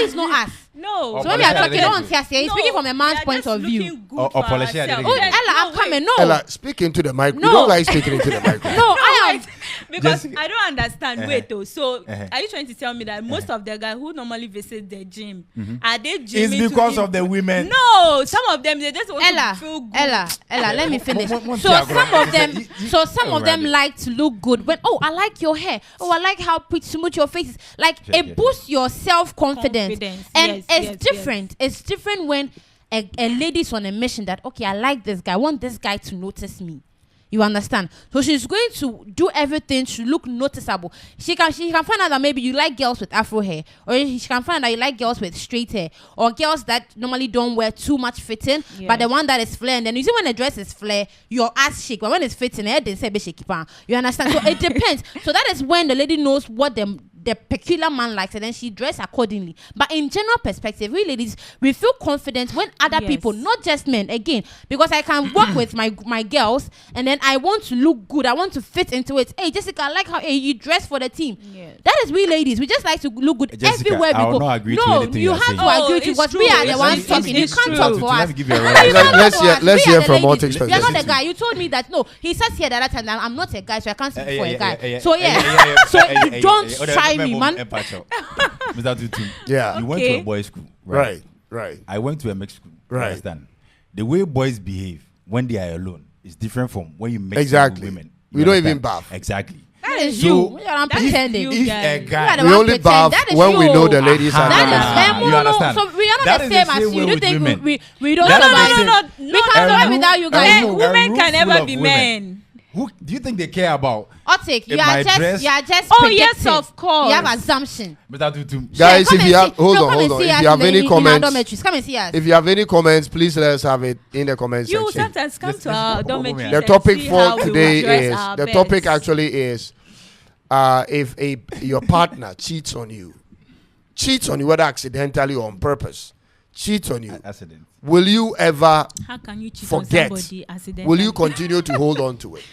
is not us. No. So when we are talking, Apologize. don't he's speaking from a man's point of view. Apologize. Oh, Ella, I'm coming. No, Ella, speak into the mic. No. We don't like speaking into the microphone. no, I am. Because Jessica. I don't understand. Wait, though. So, Uh-huh. are you trying to tell me that most of the guys who normally visit the gym are they gymming? It's because of the women. No, some of them they just want Ella, to feel good. Ella, let me finish. One So thing some of them, Alright. like to look good. When I like your hair. Oh, I like how pretty smooth your face is. Like Check it it. boosts your self-confidence. Confidence, And yes, it's yes, different. It's different when a lady's on a mission that okay, I like this guy. I want this guy to notice me. You understand? So she's going to do everything to look noticeable. She can find out that maybe you like girls with afro hair, or she can find out that you like girls with straight hair, or girls that normally don't wear too much fitting, but the one that is flare. And then you see when the dress is flare, your ass shake, but when it's fitting, they say be shaky pan. You understand? So it depends. So that is when the lady knows what the peculiar man likes, and then she dress accordingly. But in general perspective, we ladies, we feel confident when other people, not just men, again, because I can work with my girls, and then I want to look good, I want to fit into it. Hey Jessica, I like how you dress for the team. That is we ladies, we just like to look good Jessica, everywhere we I will go. not agree to No, anything you you're have saying. to agree to it's because true. we are the It's ones true. talking. You It's can't true. talk for Let us. me give you a No, right. you can't Let's talk hear- for us. let's We hear are the from ladies. Otik's You are not perspective. the guy. You told me that no, he says here the other time that I'm not a guy, so I can't speak for a guy. So don't try me, man. Mr. Tutu, Yeah. you went to a boys' school, Right. I went to a mixed school. You Right. understand? The way boys behave when they are alone is different from when you mix Exactly. with women. We You don't understand? even bath. Exactly. That is So, you. You are that is pretending. you. If a You are guy, the We one only pretend. bath That is when you. we know the ladies are That not. is You no. understand? So we are not That the is same the as same you. way You with think women. we don't That is the survive? same. We can't survive without you guys. room- Women room can full never of be women. men. Who do you think they care about? Otik, you In my are dress- just Oh, yes, predictive. of course. You have assumption. Mr. Tutu, Guys, Come if and you have, see- hold no, on. come and see If us you have in any our comments, dormitories. Come and see us. if you have any comments, please let us have it in the comment You section. sometimes come Yes, to yes, our yes. dormitory. The and topic see how for we today will dress is our the best. topic actually is if your partner cheats on you, whether accidentally or on purpose, cheats on you, accident. will you ever How can you cheat forget? on somebody accidentally? Will you continue to hold on to it?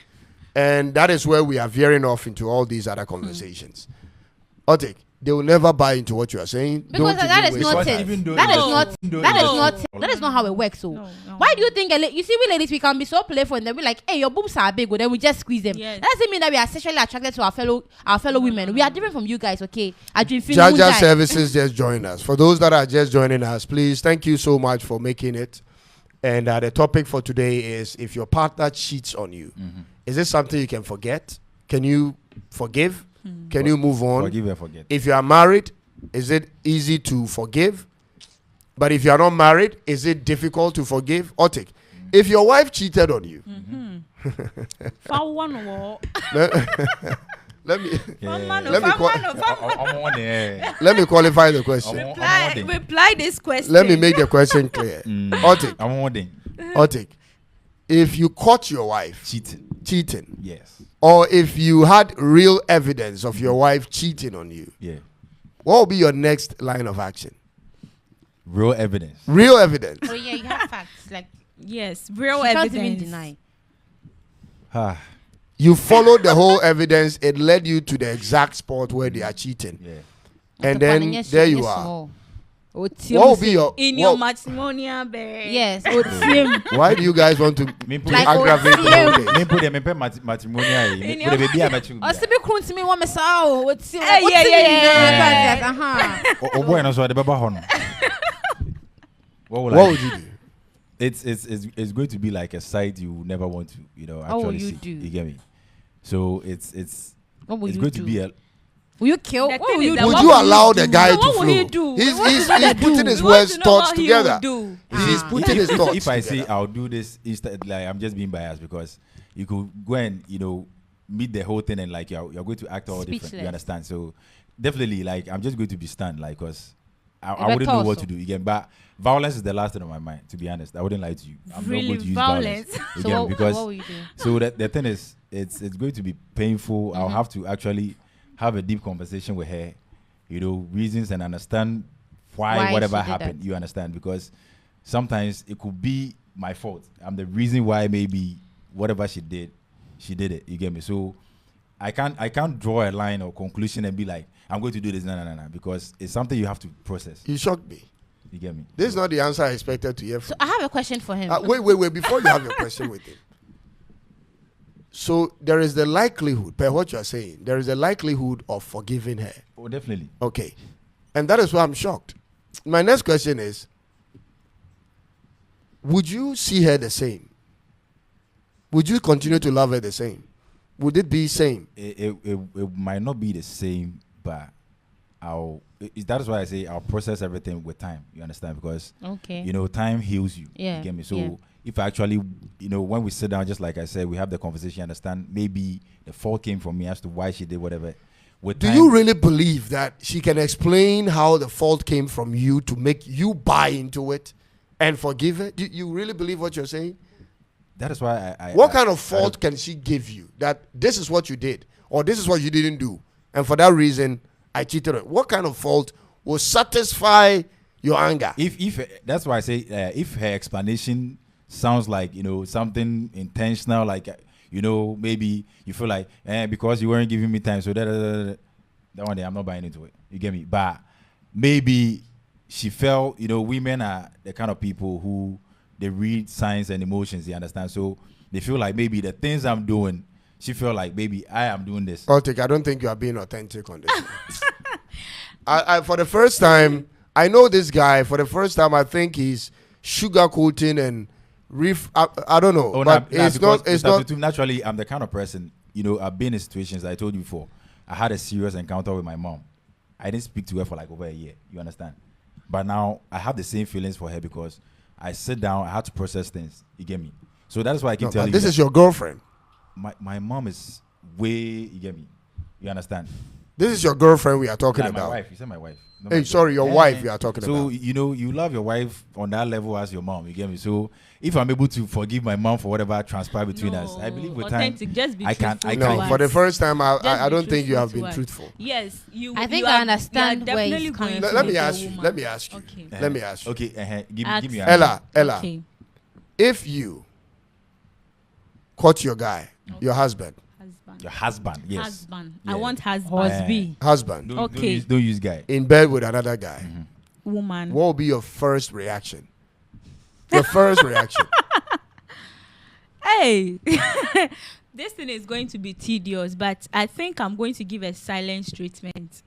And that is where we are veering off into all these other conversations. Otik, they will never buy into what you are saying. Because Don't that even is waste not your it. time. even though That is it's- not. even though That is it's- not. That is not how it works. So, No. why do you think? You see, we ladies, we can be so playful and then we like, hey, your boobs are big, then we just squeeze them. Yes. That doesn't mean that we are sexually attracted to our fellow women. We are different from you guys, okay? Jaja Services just joined us. For those that are just joining us, please, thank you so much for making it. And the topic for today is if your partner cheats on you, is this something you can forget? Can you forgive? Can you move on? Forgive and forget. If you are married, is it easy to forgive? But if you are not married, is it difficult to forgive? Otik, if your wife cheated on you, For one war. let me Yeah. let me qualify the question. Reply this question. Let me make the question clear. Otik, I'm wanting Otik, if you caught your wife cheating. cheating, Yes. or if you had real evidence of your wife cheating on you, Yeah. what will be your next line of action? Real evidence. Real evidence. Oh yeah, you have facts. Like Yes, real you can't evidence. even deny. Ah. You followed the whole evidence. It led you to the exact spot where they are cheating. Yeah. And then there you are. What will be your In your matrimonial bed. Yes. why do you guys want to Like aggravate the whole thing? Me put them in matrimonial. In Me put the baby I met you. Osibi kun to me one mesao. What's Oh boy, no so the baba hon. What will What would you do? it's going to be like a side you never want to, How will actually you see. do? You get me? So it's What will it's you going do? to be a. Will you kill? The What thing will is you that do? Would what you will allow you the do? guy So to what will he flow? do? He's What he's will he putting do? his We want words to know thoughts what he together. will do. He's Ah. putting his thoughts If I say together. I'll do this instead, like I'm just being biased because you could go and meet the whole thing and like you're going to act all different. You Speechless. understand? So definitely, like I'm just going to be stunned, like because I If wouldn't at know all, what so. to do again. But violence is the last thing on my mind, to be honest. I wouldn't lie to you. I'm Really, not going to use violence? violence So again what because will you do? so that the thing is, it's going to be painful. I'll Mm-hmm. have to actually have a deep conversation with her, reasons and understand Why whatever she did happened. that. You understand? Because sometimes it could be my fault. I'm the reason why maybe whatever she did it. You get me? So I can't draw a line or conclusion and be like, I'm going to do this. No, because it's something you have to process. You shocked me. You get me? This is not the answer I expected to hear So from. I have a question for him. Wait. Before you have your question with him. So there is the likelihood, per what you are saying, there is a likelihood of forgiving her. Oh, definitely. Okay. And that is why I'm shocked. My next question is, would you see her the same? Would you continue to love her the same? Would it be same? It might not be the same, but that is why I say I'll process everything with time. You understand? Because Okay. time heals you. Yeah, You get me? So yeah. if actually, when we sit down, just like I said, we have the conversation, understand maybe the fault came from me as to why she did whatever. With Do time, you really believe that she can explain how the fault came from you to make you buy into it and forgive it? Do you really believe what you're saying? that is why What kind of fault can she give you that this is what you did or this is what you didn't do, and for that reason I cheated on you? What kind of fault will satisfy your anger? if that's why I say if her explanation sounds like something intentional, like maybe you feel like because you weren't giving me time, so that one day I'm not buying into it. You get me? But maybe she felt women are the kind of people who they read signs and emotions. You understand? So they feel like maybe the things I'm doing, she feel like maybe I am doing this. Altic, I don't think you are being authentic on this. I for the first time, I know this guy. For the first time, I think he's sugarcoating and I don't know, but it's not. It's not. Naturally, I'm the kind of person. I've been in situations. I told you before. I had a serious encounter with my mom. I didn't speak to her for like over a year. You understand? But now I have the same feelings for her because I sit down. I had to process things. You get me? So that's why I keep No, telling but you. this is your girlfriend. My mom is way. You get me? You understand? This is your girlfriend we are talking Like my about. wife. You said my wife. Not Hey, my sorry, girl. your wife we are talking So about. you love your wife on that level as your mom. You get me? So if I'm able to forgive my mom for whatever transpired between us, I believe with time authentic, just be I can. truthful I to can. No, us. for the first time, Just I be don't think you truthful have to been us. truthful. Yes, you. I think you I are- understand you are where he's definitely coming going from. to Let me meet a ask you. woman. Let me ask you. Okay. Let me ask you. Okay. Give Ask. me an Ella, Okay. if you caught your guy, your husband, Your husband, yes. Husband. Yeah. I want husband. Husby. husband Okay. Don't use guy. in bed with another guy, Woman. what will be your first reaction? Your first reaction. Hey, this thing is going to be tedious, but I think I'm going to give a silent treatment.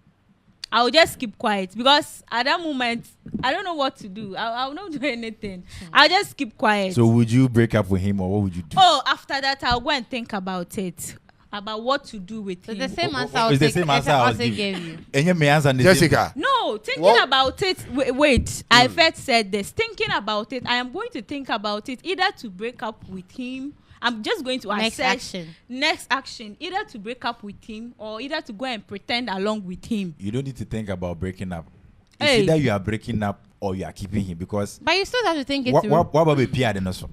I'll just keep quiet because at that moment I don't know what to do. I'll not do anything. I'll just keep quiet. So would you break up with him or what would you do? Oh, after that I'll go and think about it, about what to do with So him. the same Oh, answer oh, I'll it's the take. same answer I I'll also give. gave you. And you may answer the same- Jessica, No, thinking What? about it. Wait, I first said this. Thinking about it, I am going to think about it either to break up with him. I'm just going to Next assess action. next action, either to break up with him or either to go and pretend along with him. You don't need to think about breaking up. It's Hey. either you are breaking up or you are keeping him because But you still have to think it what through. about the PR also?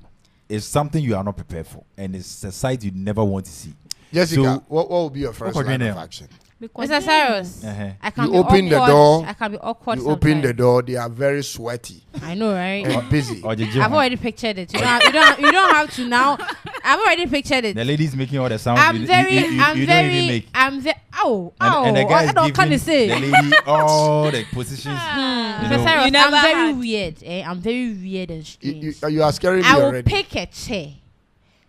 It's something you are not prepared for and it's a sight you never want to see. Jessica, So- what will be your first Okay, line of now. action? Because Mr. Cyrus, Uh-huh. I can You be open the awkward. door, I can be awkward. You open the sometimes. door, they are very sweaty I know, right? and busy. Or the gym. I've already pictured it. You don't have to now. I've already pictured it. The lady's making all the sounds I'm you very, don't even make. I'm very. Oh, And the guy I don't is kind giving of say. the lady all the positions. Mr. know. Cyrus, You never I'm very had- weird. I'm very weird and strange. You are scaring me I will already. pick a chair,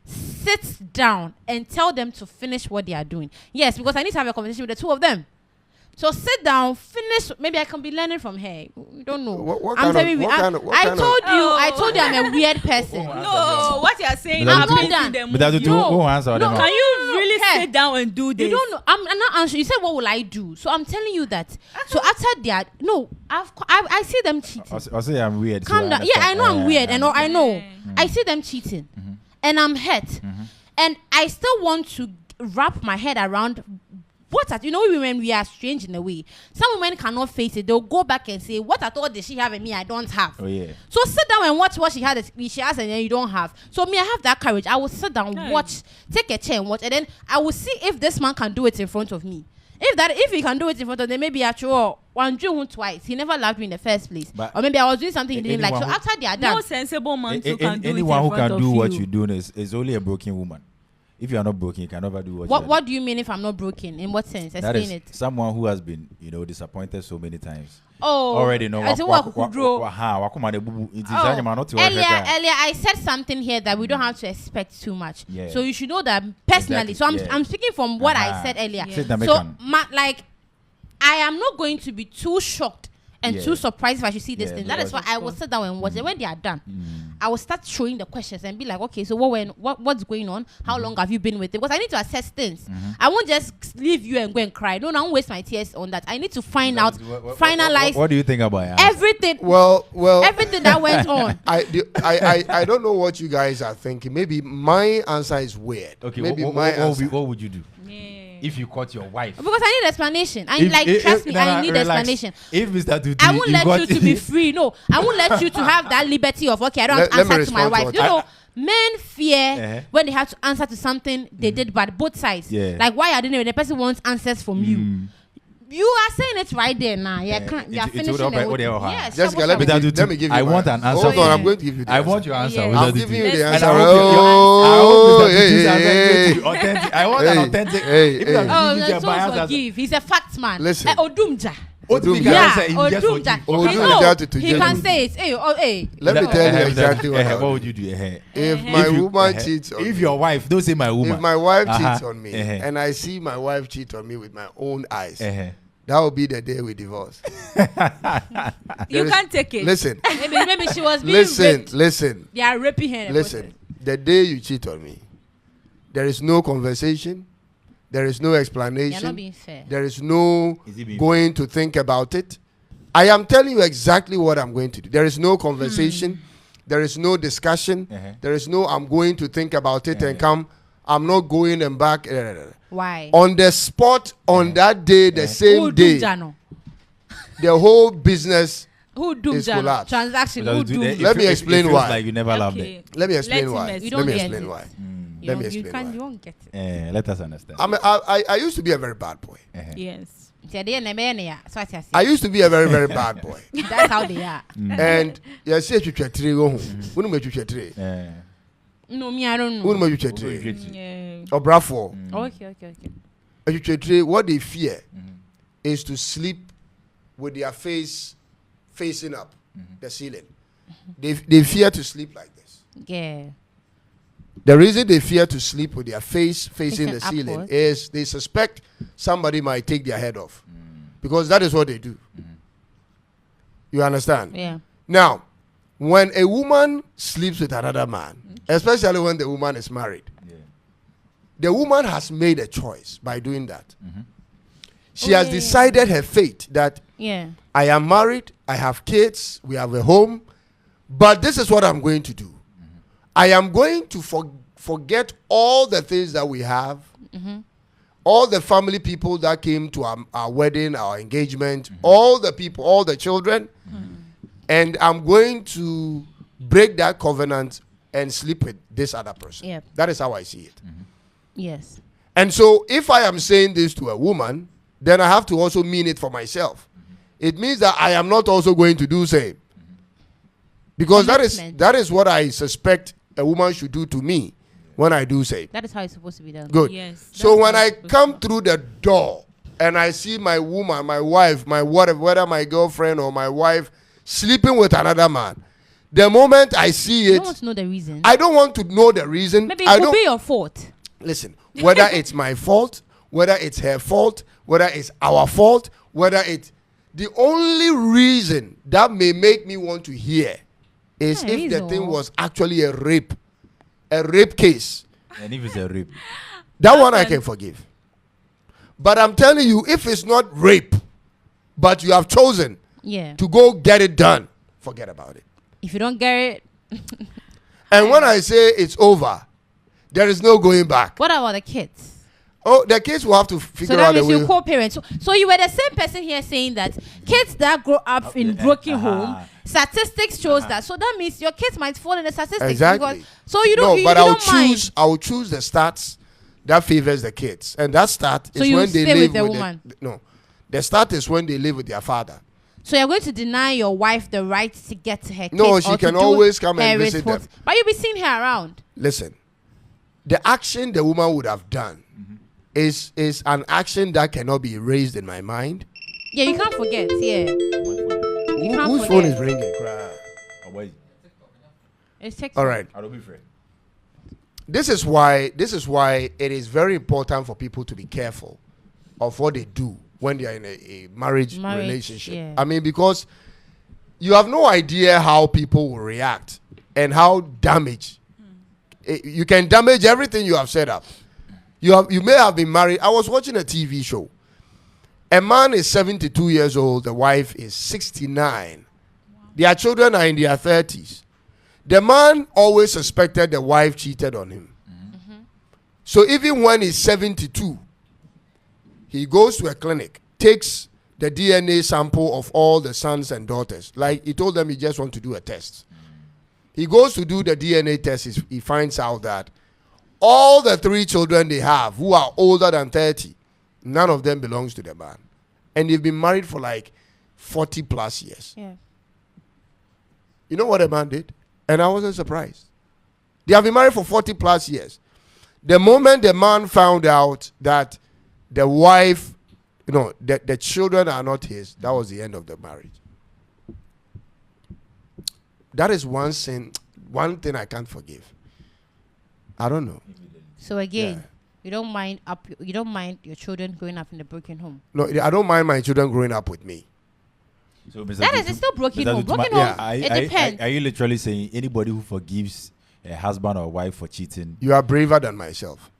sit down, and tell them to finish what they are doing. Yes, because I need to have a conversation with the two of them. So sit down, finish. Maybe I can be learning from her. We don't know. What I'm kind of- telling you. what kind of- what I kind of- told you. Oh. I told you I'm a weird person. No, what you are saying But I'm happens not done. in the But that's movie. the two answer. No, Can you really Okay. sit down and do this? You don't know. I'm not answering. You said what will I do? So I'm telling you that. So after that, no, I see them cheating. I'll say I'm weird. Calm down. Yeah, I know I'm weird, and I know. Mm. I see them cheating, and I'm hurt, and I still want to wrap my head around. Women, we are strange in a way. Some women cannot face it. They'll go back and say, what at all did she have in me I don't have? Oh yeah. So sit down and watch what she has and then you don't have. So me, I have that courage. I will sit down, watch, take a chair and watch, and then I will see if this man can do it in front of me. If he can do it in front of them, maybe after all, one drew twice. He never loved me in the first place. But or maybe I was doing something he didn't like. So anyone after they are done, No sensible man too can do Anyone it who in front can of do what you. you're doing is only a broken woman. If you are not broken, you can never do what do you mean if I'm not broken? In what sense? That Explain is it. someone who has been, disappointed so many times. Oh, Already know. I said, what could draw? Earlier, I said something here that we don't have to expect too much. Yeah. So you should know that personally. Exactly, So I'm yeah. I'm speaking from what I Uh-huh. said earlier. Yeah. Sit down, So make I am not going to be too shocked and Yeah. too surprised if I should see this Yeah, thing. That is why because- I will sit down and watch it. When they are done, I will start showing the questions and be like, okay, so what's going on? How long have you been with it? Because I need to assess things. I won't just leave you and go and cry. No, I won't waste my tears on that. I need to find out, finalize What do you think about it? everything. Well, Everything that went on. I don't know what you guys are thinking. Maybe my answer is weird. Okay, Maybe what my answer. would you do Yeah. if you caught your wife? Because I need explanation. Trust me, no, I need relax. explanation. If Mr. Tutu, I won't let you to be free. No, I won't let you to have that liberty of, okay, I don't have to Let me answer to my respond to wife. what- You know, men fear Uh-huh. when they have to answer to something they did bad, both sides. Yeah. Like, why are they the person wants answers from you? You are saying it right there now. You can't. You are It finishing would the all whole- be- all Yes. Jessica, sure, let me sure. give you I my want an answer. answer. Hold on, Yeah. I'm going to give you the I answer. want your answer. Yeah. Mr. I'm Tutu. giving you the And answer. I hope Oh, Mr. Tutu's answer is hey, going to be authentic. I want an Hey, authentic. hey, If hey. Mr. Oh, Tutu gives you a biased don't answer- forgive. He's a fact man. Listen. Odumja. What do you Odumja. can Yeah, answer? You just Odumja. forgive. Odumja. He Odumja know. to He Jay. can say it. Hey. Let me tell you exactly what I What would would do. you do? If my woman cheats on If me, your wife, don't say my woman. if my wife Uh-huh. cheats on me, and I see my wife cheat on me with my own eyes, Uh-huh. that will be the day we divorce. You is- can't take it. Listen, Maybe she was being raped. listen. They are raping her. in the Listen, process. the day you cheat on me, there is no conversation, there is no You're explanation, not being fair. there is no Is it being going to think about it. I am telling you exactly what I'm going to do. There is no conversation, there is no discussion, there is no I'm going to think about it and come. I'm not going and back. Why? On the spot, on that day, the same Who day, Dumja no? the whole business. Who It's Dumja no? collapsed. Transaction. Because Who it do- Dumja? it Let me feels- explain it feels why. Like you never loved Okay. it. Let me explain Let why. him Let explain. You don't me get explain it. why. You Let me don't- you explain can't. why. You won't get it. Let us understand. I used to be a very bad boy. Yes. I used to be a very, very bad boy. That's how they are. And you see, when you No, me, I don't know. when you Yeah. or bravo, Okay. what they fear is to sleep with their face facing up the ceiling. They fear to sleep like this. Yeah. The reason they fear to sleep with their face facing Facing the ceiling upwards. is they suspect somebody might take their head off. Because that is what they do. You understand? Yeah. Now, when a woman sleeps with another man, especially when the woman is married, the woman has made a choice by doing that. She has decided her fate that Yeah. I am married, I have kids, we have a home, but this is what I'm going to do. I am going to forget all the things that we have, all the family people that came to our wedding, our engagement, all the people, all the children, and I'm going to break that covenant and sleep with this other person. Yep. That is how I see it. Yes. And so if I am saying this to a woman, then I have to also mean it for myself. It means that I am not also going to do same. Because Commitment. that is what I suspect a woman should do to me when I do same. That is how it's supposed to be done. Good. Yes, So that's when how I it's supposed come through the door and I see my woman, my wife, my whatever, whether my girlfriend or my wife sleeping with another man, the moment I see You it, don't want to know the reason. I don't want to know the reason. Maybe I it could don't be your fault. listen. Whether it's my fault, whether it's her fault, whether it's our fault, whether it's the only reason that may make me want to hear is if the thing was actually a rape case. And if it's a rape, That one I can forgive. But I'm telling you, if it's not rape, but you have chosen to go get it done, forget about it. If you don't get it. And when I say it's over, there is no going back. What about the kids? Oh, the kids will have to figure out a way. So that means you co-parent. So you were the same person here saying that kids that grow up in broken home, statistics shows that. So that means your kids might fall in the statistics. Exactly. Because, so you don't. No, you, but you I'll don't mind. I'll choose the stats that favors the kids, and that stat So is you when they stay live with the with woman. no, the stat is when they live with their father. So you're going to deny your wife the right to get to her kids? No, she or can to do always come and her visit them. But you'll be seeing her around. Listen, the action the woman would have done is an action that cannot be erased in my mind. Yeah, you can't forget. Yeah. can't Whose forget. phone is ringing? Cry. It's TikTok. All right. I don't be afraid. This is why it is very important for people to be careful of what they do when they are in a marriage relationship. Yeah. I mean, because you have no idea how people will react and how damage. You can damage everything you have set up. You may have been married. I was watching a TV show. A man is 72 years old. The wife is 69. Their children are in their 30s. The man always suspected the wife cheated on him. So even when he's 72, he goes to a clinic, takes the DNA sample of all the sons and daughters. Like he told them he just want to do a test. He goes to do the DNA test. He finds out that all the 3 children they have who are older than 30, none of them belongs to the man. And they've been married for like 40 plus years. Yeah. You know what the man did? And I wasn't surprised. They have been married for 40 plus years. The moment the man found out that the wife, the children are not his, that was the end of the marriage. That is one thing I can't forgive. I don't know. So again, you don't mind your children growing up in a broken home. No, I don't mind my children growing up with me. So, Mr. That is, it's still broken home. Broken home, it depends. Are you literally saying anybody who forgives a husband or wife for cheating? You are braver than myself.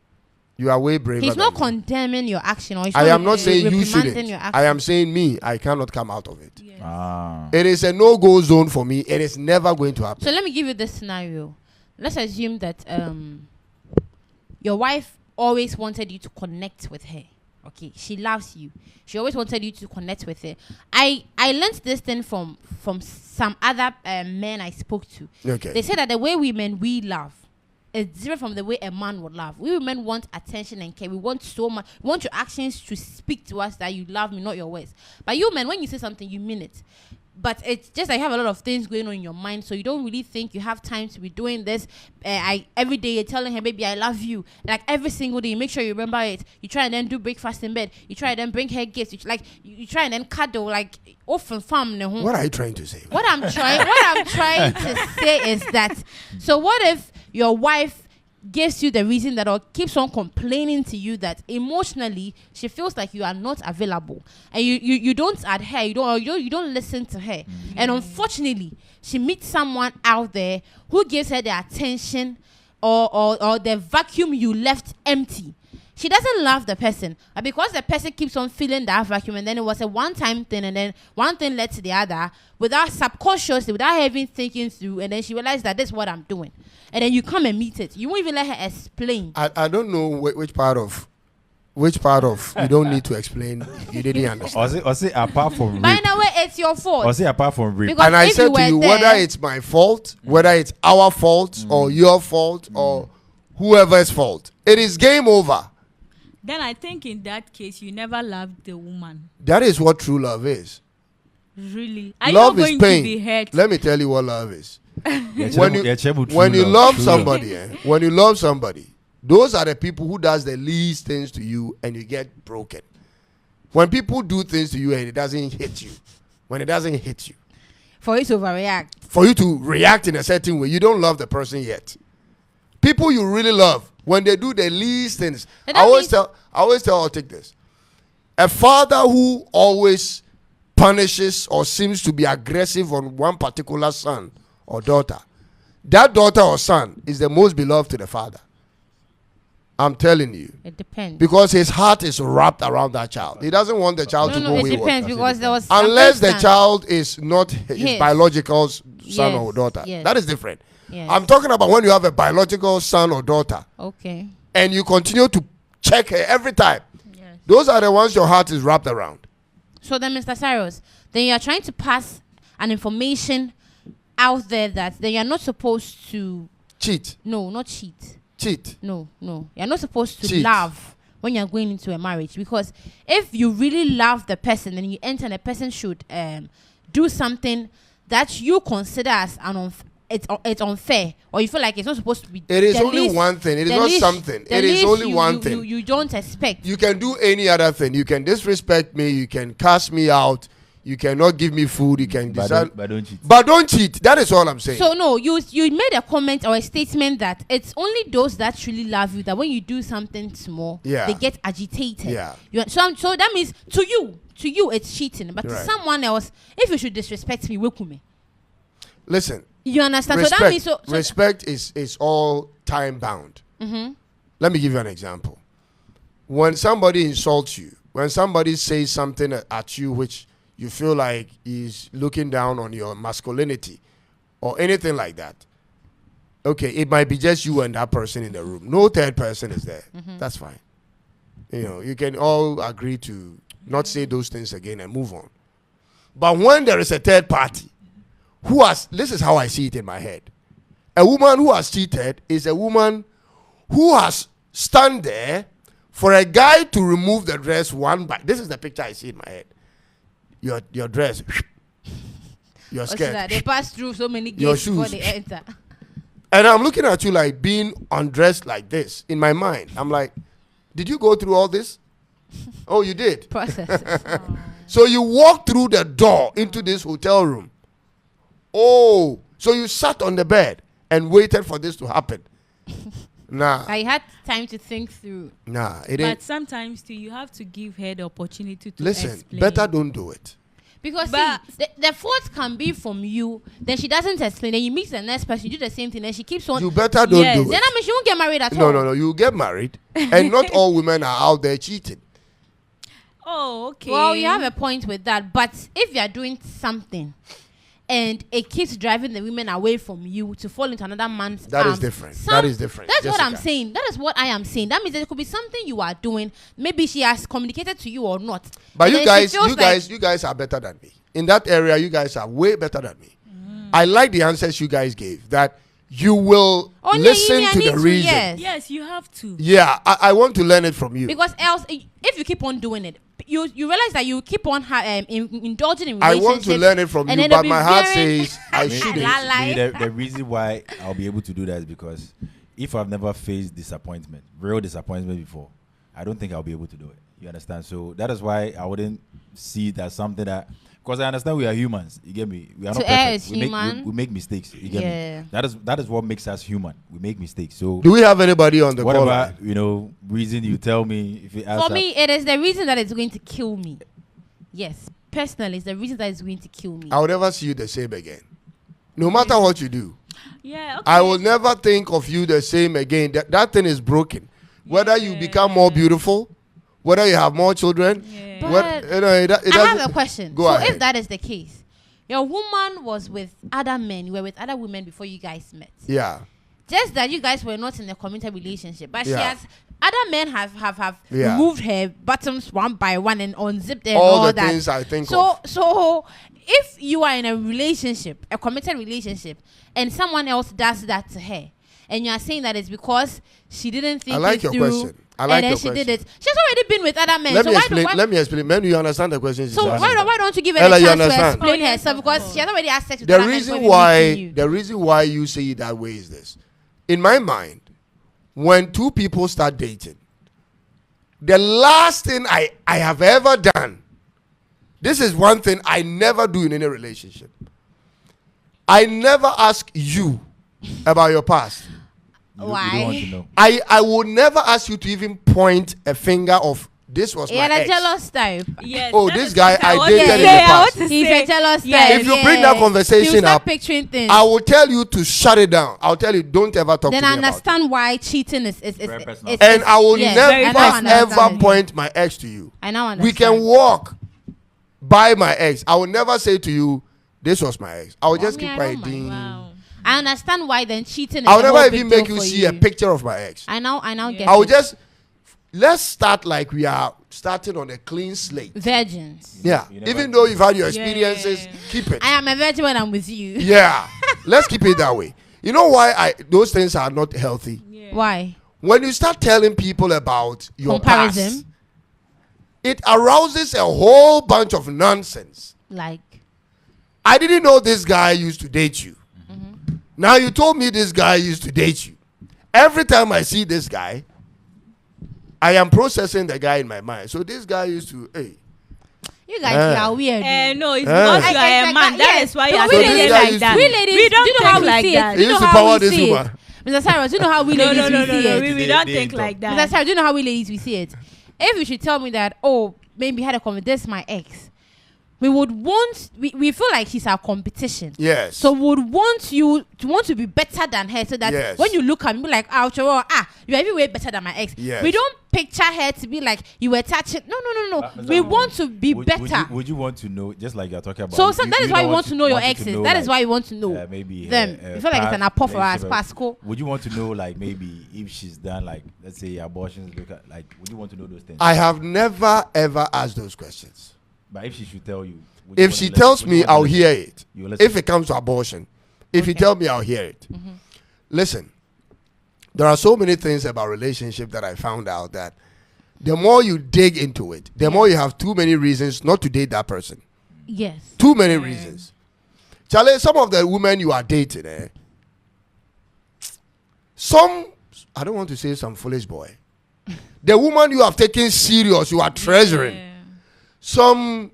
You are way braver. He's not than me. condemning your action, or he's I am not saying you shouldn't. your action. I am saying me. I cannot come out of it. Yes. It is a no-go zone for me. It is never going to happen. So let me give you this scenario. Let's assume that your wife always wanted you to connect with her. Okay, she loves you. She always wanted you to connect with her. I learned this thing from some other men I spoke to. Okay. They said that the way we love is different from the way a man would love. We women want attention and care. We want so much. We want your actions to speak to us that you love me, not your words. But you men, when you say something, you mean it. But it's just like you have a lot of things going on in your mind, so you don't really think you have time to be doing this. Every day you're telling her, baby, I love you. Like every single day, you make sure you remember it. You try and then do breakfast in bed. You try and then bring her gifts. You try and then cuddle. Like often farm. What are you trying to say? What I'm trying to say is that. So what if your wife gives you the reason that, or keeps on complaining to you that emotionally she feels like you are not available, and you don't adhere, you don't listen to her, and unfortunately she meets someone out there who gives her the attention or the vacuum you left empty. She doesn't love the person, but because the person keeps on filling that vacuum, and then it was a one-time thing, and then one thing led to the other, without subconsciously, without having thinking through, and then she realized that this is what I'm doing, and then you come and meet it. You won't even let her explain. I don't know which part of you don't need to explain. You didn't understand. Or say apart from By rape. the way, it's your fault. Or say apart from rape. Because And I if said to were you, there- whether it's my fault, whether it's our fault, or your fault, or whoever's fault, it is game over. Then I think in that case, you never loved the woman. That is what true love is. Really? Are Love you is going pain. to be hurt? Let me tell you what love is. When you love somebody, when you love somebody, those are the people who does the least things to you and you get broken. When people do things to you and it doesn't hit you, for you to overreact. for you to react in a certain way, you don't love the person yet. People you really love, when they do the least things, And I that always means- tell, I'll take this. A father who always punishes or seems to be aggressive on one particular son or daughter, that daughter or son is the most beloved to the father. I'm telling you. It depends. Because his heart is wrapped around that child. He doesn't want the child to go it wayward. depends because there was Unless the child is not his biological son or daughter. Yes. That is different. Yes. I'm talking about when you have a biological son or daughter. Okay. And you continue to check her every time. Yes. Those are the ones your heart is wrapped around. So then, Mr. Cyrus, then you are trying to pass an information out there that then you are not supposed to Cheat. No, not cheat. Cheat. No. You're not supposed to Cheat. love when you're going into a marriage, because if you really love the person, then you enter and the person should do something that you consider as it's unfair, or you feel like it's not supposed to be. It is only one thing. It is not something. It is only one thing. You don't expect. You can do any other thing. You can disrespect me. You can cast me out. You cannot give me food. You can decide. But don't cheat. But don't cheat. That is all I'm saying. So no, you made a comment or a statement that it's only those that truly love you that when you do something small, they get agitated. Yeah. So that means to you it's cheating, but to someone else, if you should disrespect me, welcome. Listen. You understand? Respect, so that means respect is all time bound. Mm-hmm. Let me give you an example. When somebody insults you, when somebody says something at you which you feel like is looking down on your masculinity or anything like that, okay, it might be just you and that person in the room. No third person is there. Mm-hmm. That's fine. You know, you can all agree to not say those things again and move on. But when there is a third party who has, this is how I see it in my head. A woman who has cheated is a woman who has stand there for a guy to remove the dress one by. This is the picture I see in my head. Your dress, your skirt. They pass through so many Your gates before shoes. they enter. And I'm looking at you like being undressed like this in my mind. I'm like, did you go through all this? Oh, you did. Processes. So you walked through the door into this hotel room. Oh, so you sat on the bed and waited for this to happen. Nah. I had time to think through. Nah, it But ain't. sometimes too, you have to give her the opportunity to Listen, explain. better don't do it. Because But- see, the fault can be from you. Then she doesn't explain. Then you meet the next person, you do the same thing, and she keeps on. You better don't Yes. do Then it. I mean she won't get married at No, all. no, no. You get married, and not all women are out there cheating. Oh, okay. Well, you have a point with that. But if you are doing something and it keeps driving the women away from you to fall into another man's That is arms, different. That is different. That's what I'm Jessica. saying. That is what I am saying. That means there could be something you are doing. Maybe she has communicated to you or not. But And you then guys, she feels you guys are better than me. In that area, you guys are way better than me. I like the answers you guys gave. That you will Oh, yeah, listen I to need the reason. yes. Yes, you have to. Yeah, I want to learn it from you. Because else, if you keep on doing it, you realize that you keep on indulging in I relationships. want to learn it from and you, then but it'll my be heart very- says I shouldn't. The reason why I'll be able to do that is because if I've never faced disappointment, real disappointment before, I don't think I'll be able to do it. You understand? So that is why I wouldn't see that something that, because I understand we are humans. You get me? We are To not err perfect. is We make, human. we make mistakes. You get Yeah. me? That is what makes us human. We make mistakes. So Do we have anybody on the call whatever line? reason you tell me, if it adds For up, me, it is the reason that it's going to kill me. Yes, personally, it's the reason that it's going to kill me. I will never see you the same again. No matter what you do, Yeah, okay. I will never think of you the same again. That thing is broken. Whether you become more beautiful, whether you have more children, Yeah. what, you know, it I doesn't- have a question. Go So ahead. if that is the case, your woman was with other men, you were with other women before you guys met. Yeah. Just that you guys were not in a committed relationship, but she Yeah. has other men have Yeah. removed her bottoms one by one and unzipped her and All all the that. things I think so of. so if you are in a relationship, a committed relationship, and someone else does that to her, and you are saying that it's because she didn't think I like it your through, question. I like and then your she did question. it. She's already been with other men. Let so me why explain. do, Let me explain. Man, you understand the question? so she's why, asking? why don't you give her Ella, a you chance to understand? explain Oh, yes, herself, of because course. she has already had sex with The other men reason before why even meeting you. the reason why you say it that way is this. In my mind, when two people start dating, the last thing I have ever done, this is one thing I never do in any relationship. I never ask you about your past. you don't want to know. I will never ask you to even point a finger of this was my Yeah, the ex. jealous type. Yes. Oh, that this is guy what I want dated to in the say. I past. want to He's say- a jealous Yes. type. If you bring that conversation He'll start up, picturing things. I will tell you to shut it down. I'll tell you, don't ever talk then to I me about it. understand why cheating is Very personal. And I will yes, I never now understand. ever point my ex to you. I now understand. We can walk by my ex. I will never say to you, this was my ex. I will just me, keep I quiet. don't mind. Ding. Wow. I understand why then cheating is I will a never whole even big make deal you for see a picture of my ex. I now get I will it. just, let's start like we are starting on a clean slate. Virgins. Yeah. You never- Even though you've had your experiences, Yeah. keep it. I am a virgin when I'm with you. Yeah. Let's keep it that way. You know why those things are not healthy? Yeah. Why? When you start telling people about your past, Comparison. it arouses a whole bunch of nonsense. Like, I didn't know this guy used to date you. Now you told me this guy used to date you. Every time I see this guy, I am processing the guy in my mind. So this guy used to, hey. you guys are weird. No, it's Eh. because you are a man. That is why you are we this saying guy like used that. to- We ladies, We don't do you know think how we like see that. it? Do He you used know to how power we this see woman. it? Mr. Cyrus, do you know how we No, ladies no, no, we no, see no. it? We They- don't they think talk. like Mr. that. Cyrus, do you know how we ladies we see it? If you should tell me that, oh, maybe had a conversation, this is my ex, we would want, we feel like she's our competition. Yes. So would want you to want to be better than her, so that Yes. when you look at me, be like, ouch, oh, you are even way better than my ex. Yes. We don't picture her to be like you were touching. No. But We want to be better. Would you want to know, just like you're talking about? So you- that is you why don't we want to know your wanted exes. know, That is like, why we want to know maybe them. We feel like it's an past apple for us, relationship. Pascal. Would you want to know, like, maybe if she's done, like, let's say abortions? Look at, like, would you want to know those things? I have never ever asked those questions. But if she should tell you, would you If want she to listen? tells Would you me, want to I'll listen? hear it. You will listen. If it comes to abortion, if you Okay. tell me, I'll hear it. Listen, there are so many things about relationship that I found out that the more you dig into it, the more you have too many reasons not to date that person. Yes. Too many reasons. Charlie, some of the women you are dating, some, I don't want to say some foolish boy. The woman you have taken serious, you are treasuring. Yeah. Some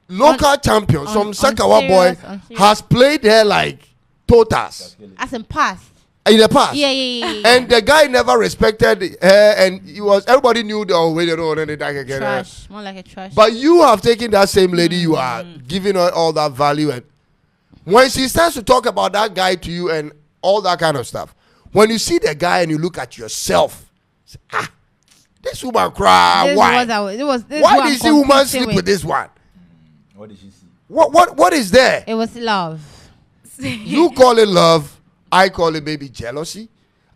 local champion, some on Sakawa boy serious, on serious. has played her like totas As in past. in the past. Yeah. And the guy never respected her, and he was, everybody knew the way they don't want to again. Trash. More like a trash. But you have taken that same lady, you are giving her all that value, and when she starts to talk about that guy to you and all that kind of stuff, when you see the guy and you look at yourself, say, this woman cry. This Why? was our- this was- this Why who I'm did this woman competing sleep with this one? What did she see? What is there? It was love. You call it love. I call it maybe jealousy.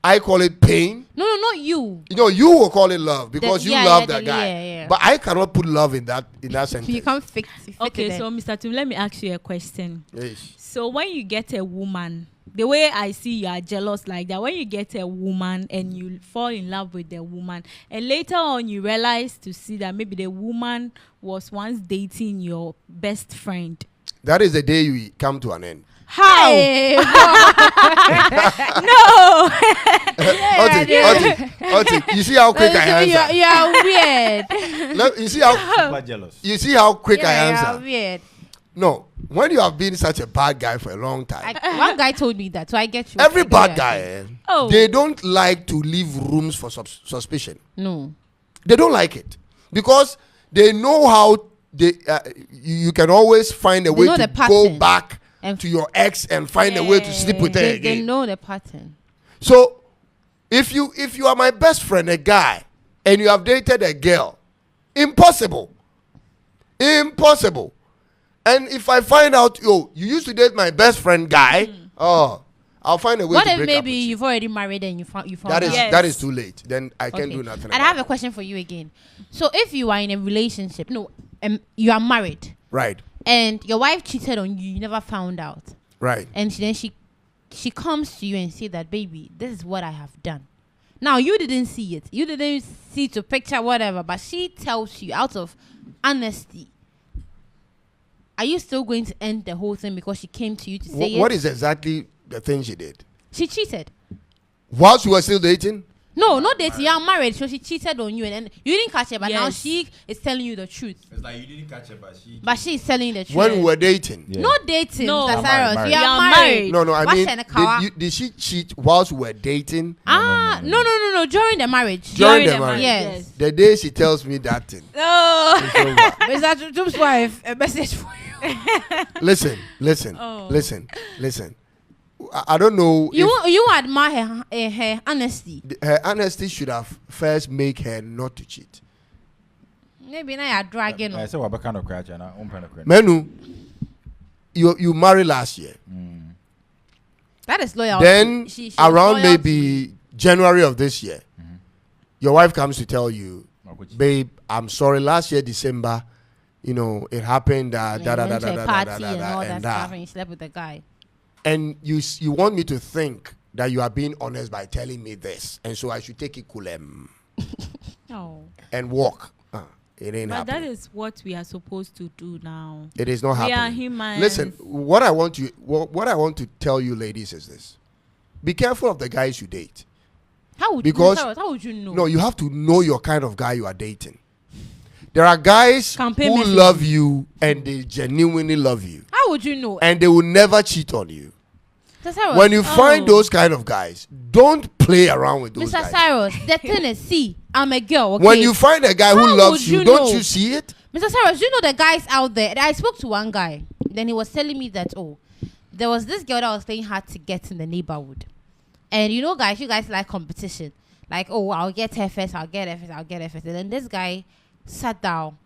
I call it pain. No, not you. You know, you will call it love because you yeah, love yeah, that guy. yeah. But I cannot put love in that sentence. You can't fix it. Okay, so Mr. Tim, let me ask you a question. Yes. So when you get a woman, the way I see you are jealous like that, when you get a woman and you fall in love with the woman, and later on you realize to see that maybe the woman was once dating your best friend. That is the day you come to an end. How? Hey, No. Oti, you see how quick I you answer. are weird. You see how Super jealous. you see how quick I You are answer. weird. No, when you have been such a bad guy for a long time, One guy told me that, so I get you. every I get bad you. guy, Oh. they don't like to leave rooms for suspicion. No. They don't like it because they know how they. You can always find a way know to the go pattern. back And to your ex and find a way to sleep with her They again. know the pattern. So, if you are my best friend, a guy, and you have dated a girl, impossible. And if I find out, you used to date my best friend guy, I'll find a way What to if break maybe up with you. you've already married and you found That is out? Yes. that is too late. Then I can't Okay. do nothing. And I have a question for you again. So if you are in a relationship, you are married, Right, and your wife cheated on you, you never found out, right. and she comes to you and say that, baby, this is what I have done. Now you didn't see it, you didn't see to picture whatever, but she tells you out of honesty. Are you still going to end the whole thing because she came to you to say What it? is exactly the thing she did? She cheated. Whilst you were still dating? No, not dating. You're married, so she cheated on you, and you didn't catch it, but now Yes. she is telling you the truth. It's like you didn't catch it, But she is telling you the truth. When we were dating. Yeah. Not dating, No. Mr. I'm Cyrus. married. You are You are married. married. No, I What's mean, in the car? did she cheat whilst we were dating? No. During the marriage. During the marriage. Yes. The day she tells me that thing. Oh. It's over. Mr. Jum's wife, a message for you. Listen. Oh. Listen. I don't know. You admire her honesty. Her honesty should have first make her not to cheat. Maybe now you're dragging I on. said, what kind of crash? And I'm kind of crash. Menu, you married last year. That is loyal. Then She is around loyal maybe January of this year, your wife comes to tell you, babe, I'm sorry. Last year December, it happened. to you. Went to a party and all that stuff, and you slept with the guy. And you want me to think that you are being honest by telling me this, and so I should take it coolem Oh. and walk. It ain't But that happening. is what we are supposed to do now. It is not We are happening. humans. Listen, what I want to tell you, ladies, is this: be careful of the guys you date. How would Because- how would you know? No, you have to know your kind of guy you are dating. There are guys Campaign who message. love you and they genuinely love you, How would you know? and they will never cheat on you. Mr. Cyrus, When you find those kind of guys, don't play around with those Mr. guys. Cyrus, the thing is, see, I'm a girl. Okay? When you find a guy who How loves would you, you don't know? you see it? Mr. Cyrus, you know the guys out there. I spoke to one guy. Then he was telling me that, there was this girl that was playing hard to get in the neighborhood. And guys, you guys like competition. Like, I'll get her first, I'll get her first. And then this guy sat down,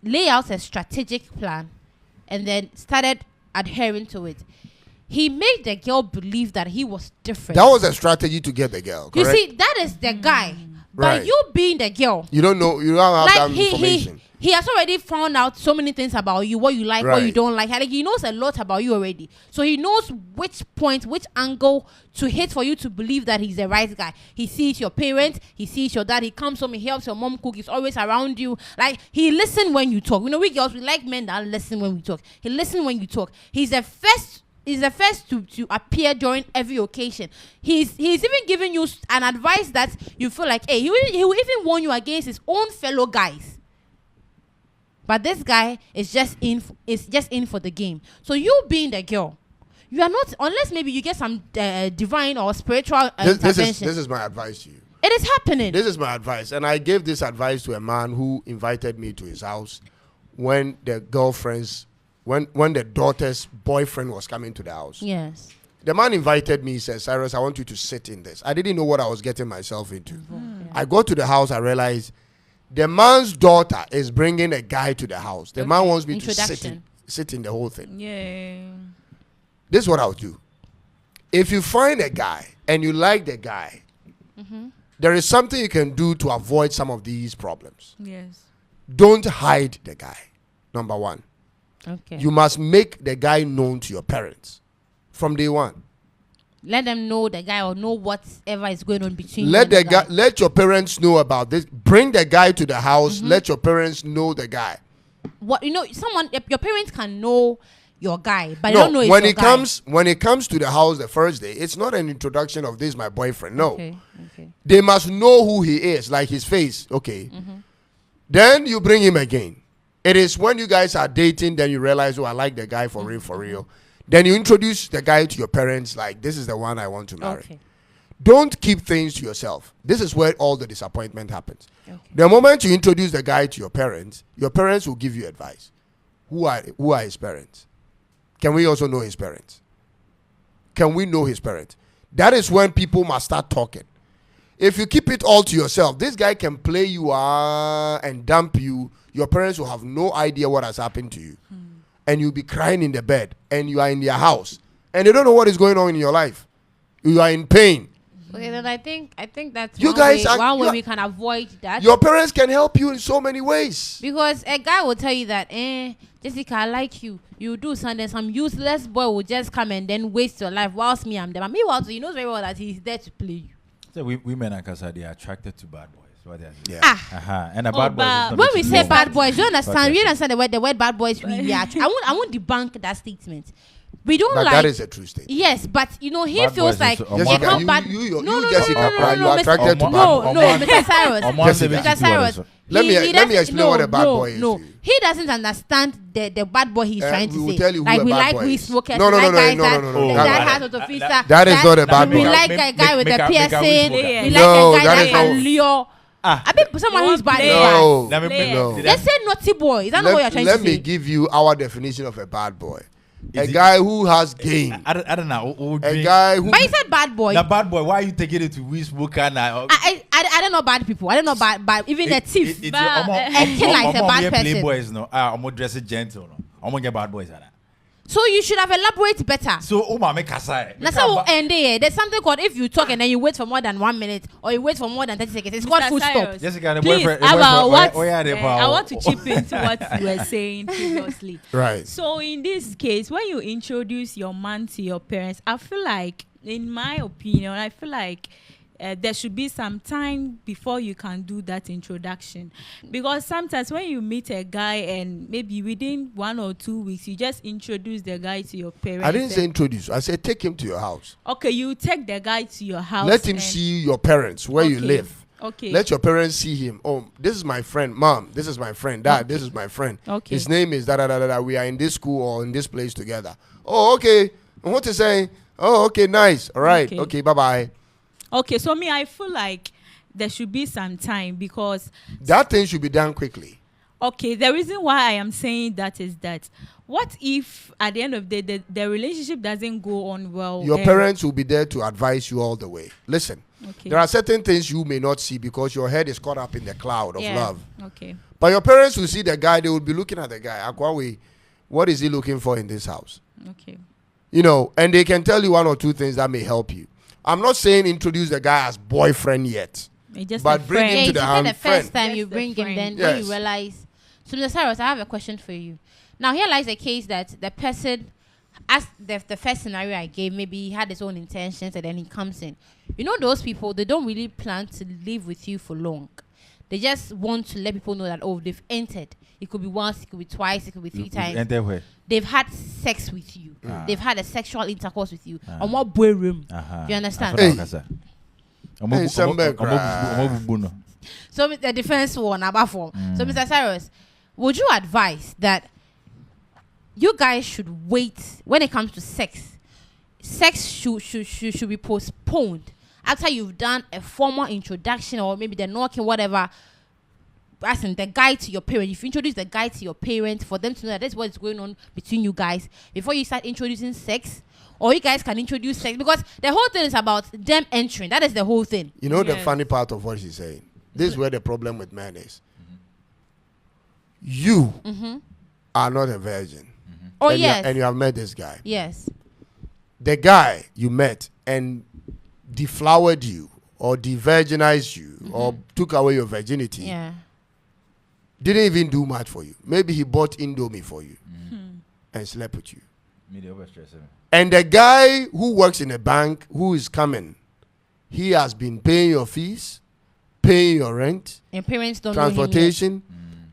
lay out a strategic plan, and then started adhering to it. He made the girl believe that he was different. That was a strategy to get the girl. You Correct? see, that is the guy. Right. But you being the girl, You don't know. You don't have that like information. he has already found out so many things about you, what you like, what you Right. don't like. Like, he knows a lot about you already. So he knows which point, which angle to hit for you to believe that he's the right guy. He sees your parents, he sees your dad, he comes home, he helps your mom cook, he's always around you. Like, he listens when you talk. We girls, we like men that listen when we talk. He listens when you talk. He's the first to appear during every occasion. He's even giving you an advice that you feel like, hey, he will even warn you against his own fellow guys. But this guy is just in for the game. So you being the girl, you are not, unless maybe you get some divine or spiritual intervention. This is my advice to you. It is happening. This is my advice, and I gave this advice to a man who invited me to his house when the daughter's boyfriend was coming to the house. Yes. The man invited me. He said, Cyrus, I want you to sit in this. I didn't know what I was getting myself into. I go to the house. I realized the man's daughter is bringing a guy to the house. The man wants me to sit in the whole thing. Yeah. This is what I'll do. If you find a guy and you like the guy, there is something you can do to avoid some of these problems. Yes. Don't hide the guy. Number one. Okay. You must make the guy known to your parents from day one. Let them know the guy or know whatever is going on between Let you and the guy, let your parents know about this. Bring the guy to the house. Let your parents know the guy. Your parents can know your guy, but they don't know it's when your it guy. when it comes to the house the first day, it's not an introduction of this my boyfriend. No. Okay. They must know who he is, like his face. Okay. Then you bring him again. It is when you guys are dating, then you realize, I like the guy for real. Then you introduce the guy to your parents, like, this is the one I want to marry. Okay. Don't keep things to yourself. This is where all the disappointment happens. Okay. The moment you introduce the guy to your parents will give you advice. Who are his parents? Can we also know his parents? Can we know his parents? That is when people must start talking. If you keep it all to yourself, this guy can play you and dump you. Your parents will have no idea what has happened to you. And you'll be crying in the bed. And you are in their house. And they don't know what is going on in your life. You are in pain. Okay, then I think that's You one guys way, are- one way you are- we can avoid that. Your parents can help you in so many ways. Because a guy will tell you that, Jessica, I like you. You do something. Some useless boy will just come and then waste your life whilst me, I'm there. But meanwhile, he knows very well that he's there to play you. So women and Kasa, they are attracted to bad boys. What they are saying. Yeah. And a bad boy. but is not When a we cheat say code. bad boys, you understand? Okay. You understand the word bad boys. I won't debunk that statement. We don't But like. that is a true statement. Yes, but he Bad feels boys like is- he Jessica, can't bad. you No, Jessica, you are Mr. attracted to bad No, boys. no, Mr. Cyrus. Jessica. Mr. Cyrus. Let me doesn't- explain what a bad boy is No, to you. he doesn't understand the bad boy he's trying we to will say. tell you who Like a we bad like boy we is. smokers. No, we like guys no. that has auto visa. That is not a bad We boy. like a guy with a piercing. Make- We No, like a guy that that is can not- lure. I mean, someone You who's want bad. players. No, Let me bring no. They say naughty boy. Is that not what you're trying to Let me say? give you our definition of a bad boy. A Is it- guy who has game. I don't know. A guy who. But you said bad boy. The bad boy. Why are you taking it to we smoker now? I don't know bad people. I don't know bad even a thief. It's But, a killer is a bad person. Playboys no. I'm gonna dress it gentle no. I'm gonna get bad boys at that. So you should have elaborated better. So make kasai. That's how end there. There's something called if you talk and then you wait for more than 1 minute or you wait for more than 30 seconds. It's called Mr. full stop. Cyrus, Jessica, the please, boyfriend- Abba, what, boyfriend- I want to chip into what you were saying previously. Right. So in this case, when you introduce your man to your parents, I feel like, in my opinion, I feel like there should be some time before you can do that introduction, because sometimes when you meet a guy and maybe within 1 or 2 weeks you just introduce the guy to your parents. I didn't say introduce. I said take him to your house. Okay, you take the guy to your house. Let him and- see your parents where you Okay. live. Okay. Let your parents see him. Oh, this is my friend. Mom, this is my friend. Dad, this is my friend. Okay. His name is da da da da da. We are in this school or in this place together. Oh, okay. And what to say? Oh, okay, nice. All right. Okay. Okay, bye bye. Okay, so I feel like there should be some time, because That thing should be done quickly. okay, the reason why I am saying that is that what if at the end of the day the relationship doesn't go on well? Your and- parents will be there to advise you all the way. Listen, Okay. there are certain things you may not see because your head is caught up in the cloud of Yeah. love. Okay. But your parents will see the guy, they will be looking at the guy. Akwawe, what is he looking for in this house? Okay. You know, and they can tell you 1 or 2 things that may help you. I'm not saying introduce the guy as boyfriend yet. It's just But a bring him friend. to Yeah, the you hand the first friend. time Just you the bring him, friend. then when you Yes. realize. So, Mr. Cyrus, I have a question for you. Now, here lies the case that the person, as the first scenario I gave, maybe he had his own intentions and then he comes in. You know, those people, they don't really plan to live with you for long. They just want to let people know that, oh, they've entered. It could be once, it could be twice, it could be 3 times. Enter where? They've had sex with you. Ah. They've had a sexual intercourse with you. Ah. On what boy room? Uh-huh. You understand? Hey. Hey, somewhere cry. So the defense one about form. So Mr. Cyrus, would you advise that you guys should wait when it comes to sex? Sex should be postponed after you've done a formal introduction or maybe the knocking, whatever. As in the guy to your parents, if you introduce the guy to your parents for them to know that that's what's going on between you guys before you start introducing sex, or you guys can introduce sex, because the whole thing is about them entering. That is the whole thing. You know the Yes. funny part of what she's saying? This is where the problem with men is. You are not a virgin. Oh and yes, and you have met this guy. yes. The guy you met and deflowered you or de-virginized you or took away your virginity Yeah. didn't even do much for you. Maybe he bought Indomie for you and slept with you. And the guy who works in a bank who is coming, he has been paying your fees, paying your rent, Your parents don't know him yet. transportation,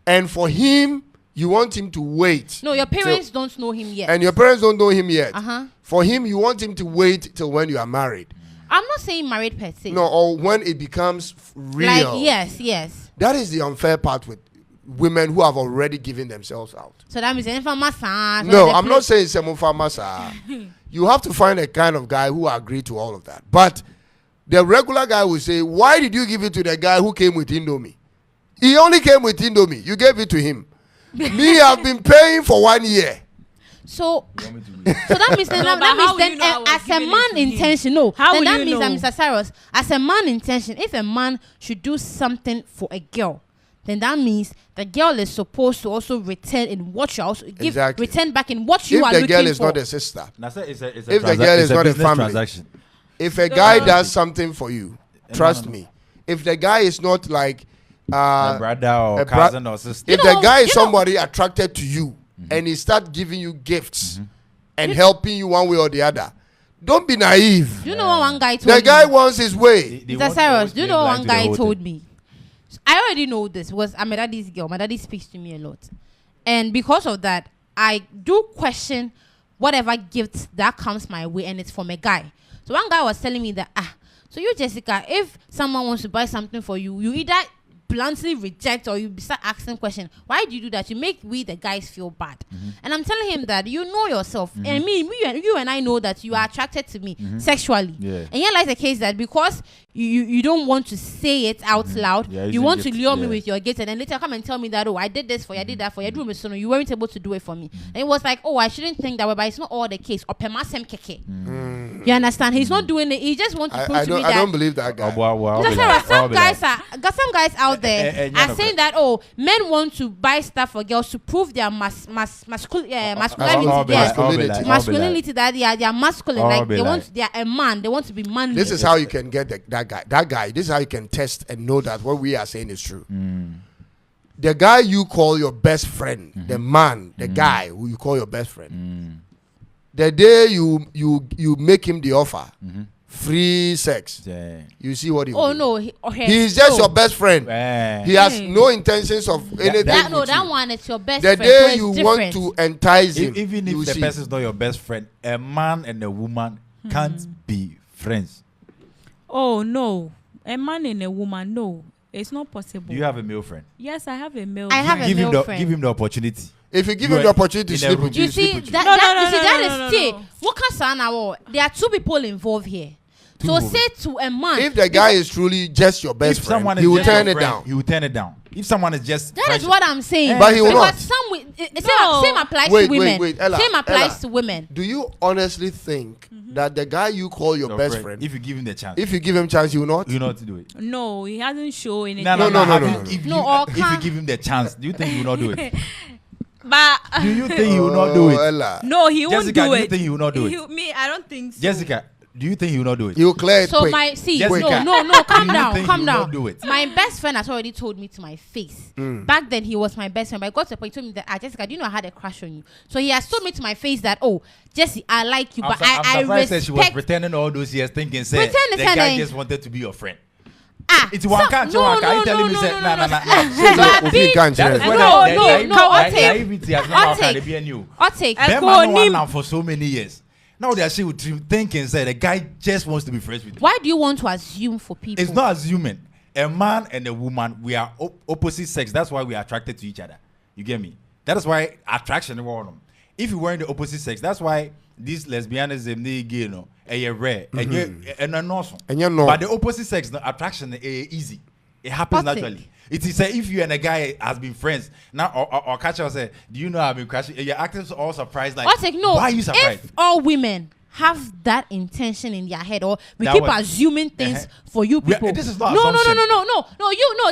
and for him, you want him to wait. No, your parents don't know him yet. And your parents don't know him yet. Uh-huh. For him, you want him to wait till when you are married. I'm not saying married per se. No, or when it becomes real. Like, yes. That is the unfair part with women who have already given themselves out. So that means anything massage. No, I'm not saying Semufa Masa. You have to find a kind of guy who agree to all of that. But the regular guy will say, why did you give it to the guy who came with Indomie? He only came with Indomie. You gave it to him. Me, I've been paying for 1 year. So that means then, No, but that how means will then you know I was as a giving it man to him? intention, no. How then will that you means know? that Mr. Cyrus, as a man intention, if a man should do something for a girl, then that means the girl is supposed to also return in what you also give, Exactly. return back in what you If are the looking girl is for. not a sister, If If the girl is not a family. transaction. if a guy does something for you, trust me, if the guy is not like, A brother or a bro- cousin or sister. if You the know- guy is you know- somebody attracted to you and he start giving you gifts and helping you one way or the other, don't be naive. Do you know what one guy told The me? guy wants his way. Mr. Cyrus, do you know what one guy told me? I already know this because I'm a daddy's girl. My daddy speaks to me a lot. And because of that, I do question whatever gift that comes my way, and it's from a guy. So one guy was telling me that, so you, Jessica, if someone wants to buy something for you, you either bluntly reject or you start asking questions. Why do you do that? You make we the guys feel bad. And I'm telling him that you know yourself. And you and I know that you are attracted to me sexually. And here lies the case that because you don't want to say it out loud, you want to lure me with your gifts, and then later come and tell me that, oh, I did this for you, I did that for you, you weren't able to do it for me. And it was like, oh, I shouldn't think that way, but it's not all the case. You understand? He's not doing it. He just wants to prove to me that. I don't believe that guy. Some guys out there are saying that, oh, men want to buy stuff for girls to prove their masculinity, that they are masculine, like they are a man, they want to be manly. This is how you can get that guy. This is how you can test and know that what we are saying is true. The guy you call your best friend, the man, the guy who you call your best friend, the day you make him the offer, free sex, you see what he will do. No, he's just your best friend. He has no intentions of anything. That one is your best the friend. The day so you different. want to entice him, even if the person is not your best friend, a man and a woman can't be friends. Oh no, a man and a woman, no, it's not possible. Do you have a male friend? Yes, I have a male. I have a male friend. Give him the opportunity. If you give him the opportunity to sleep with you, that is what can there are two people involved here. So say to a man, if the guy is truly just your best friend, he will turn it down. He will turn it down. If someone is just that is what I'm saying. But he will not. Same applies to women. Ella, same applies to women. Do you honestly think that the guy you call your best friend, if you give him the chance, if you give him chance, he will not? You know to do it. No, he hasn't shown anything. No. If you give him the chance, do you think he will not do it? But do you think he will not do it? Ella. No, he won't Jessica, do it. Do you think he will not do it? Me, I don't think so. Jessica, do you think he will not do it? He will clear it so quick. Calm down. Do it? My best friend has already told me to my face. Back then he was my best friend, but I got to a point he told me that Jessica, do you know I had a crush on you? So he has told me to my face that, oh, Jesse, I like you, but I respect. Said she was pretending all those years, thinking the guy just wanted to be your friend. It's one can't telling me say no. Naivety has not been new. I'll for so many years. Now they are thinking say the guy just wants to be friends with you. Why do you want to assume for people? It's not assuming. A man and a woman, we are opposite sex. That's why we are attracted to each other. You get me? That is why attraction is one. If you were in the opposite sex, that's why this lesbianism, they gay, no, rare, and awesome. But the opposite sex, the attraction is easy. It happens naturally. It is if you and a guy has been friends now, or catch us say, do you know I've been crashing? You're acting all surprised, like why are you surprised? If all women have that intention in their head, or we keep assuming things for you people. This is not no.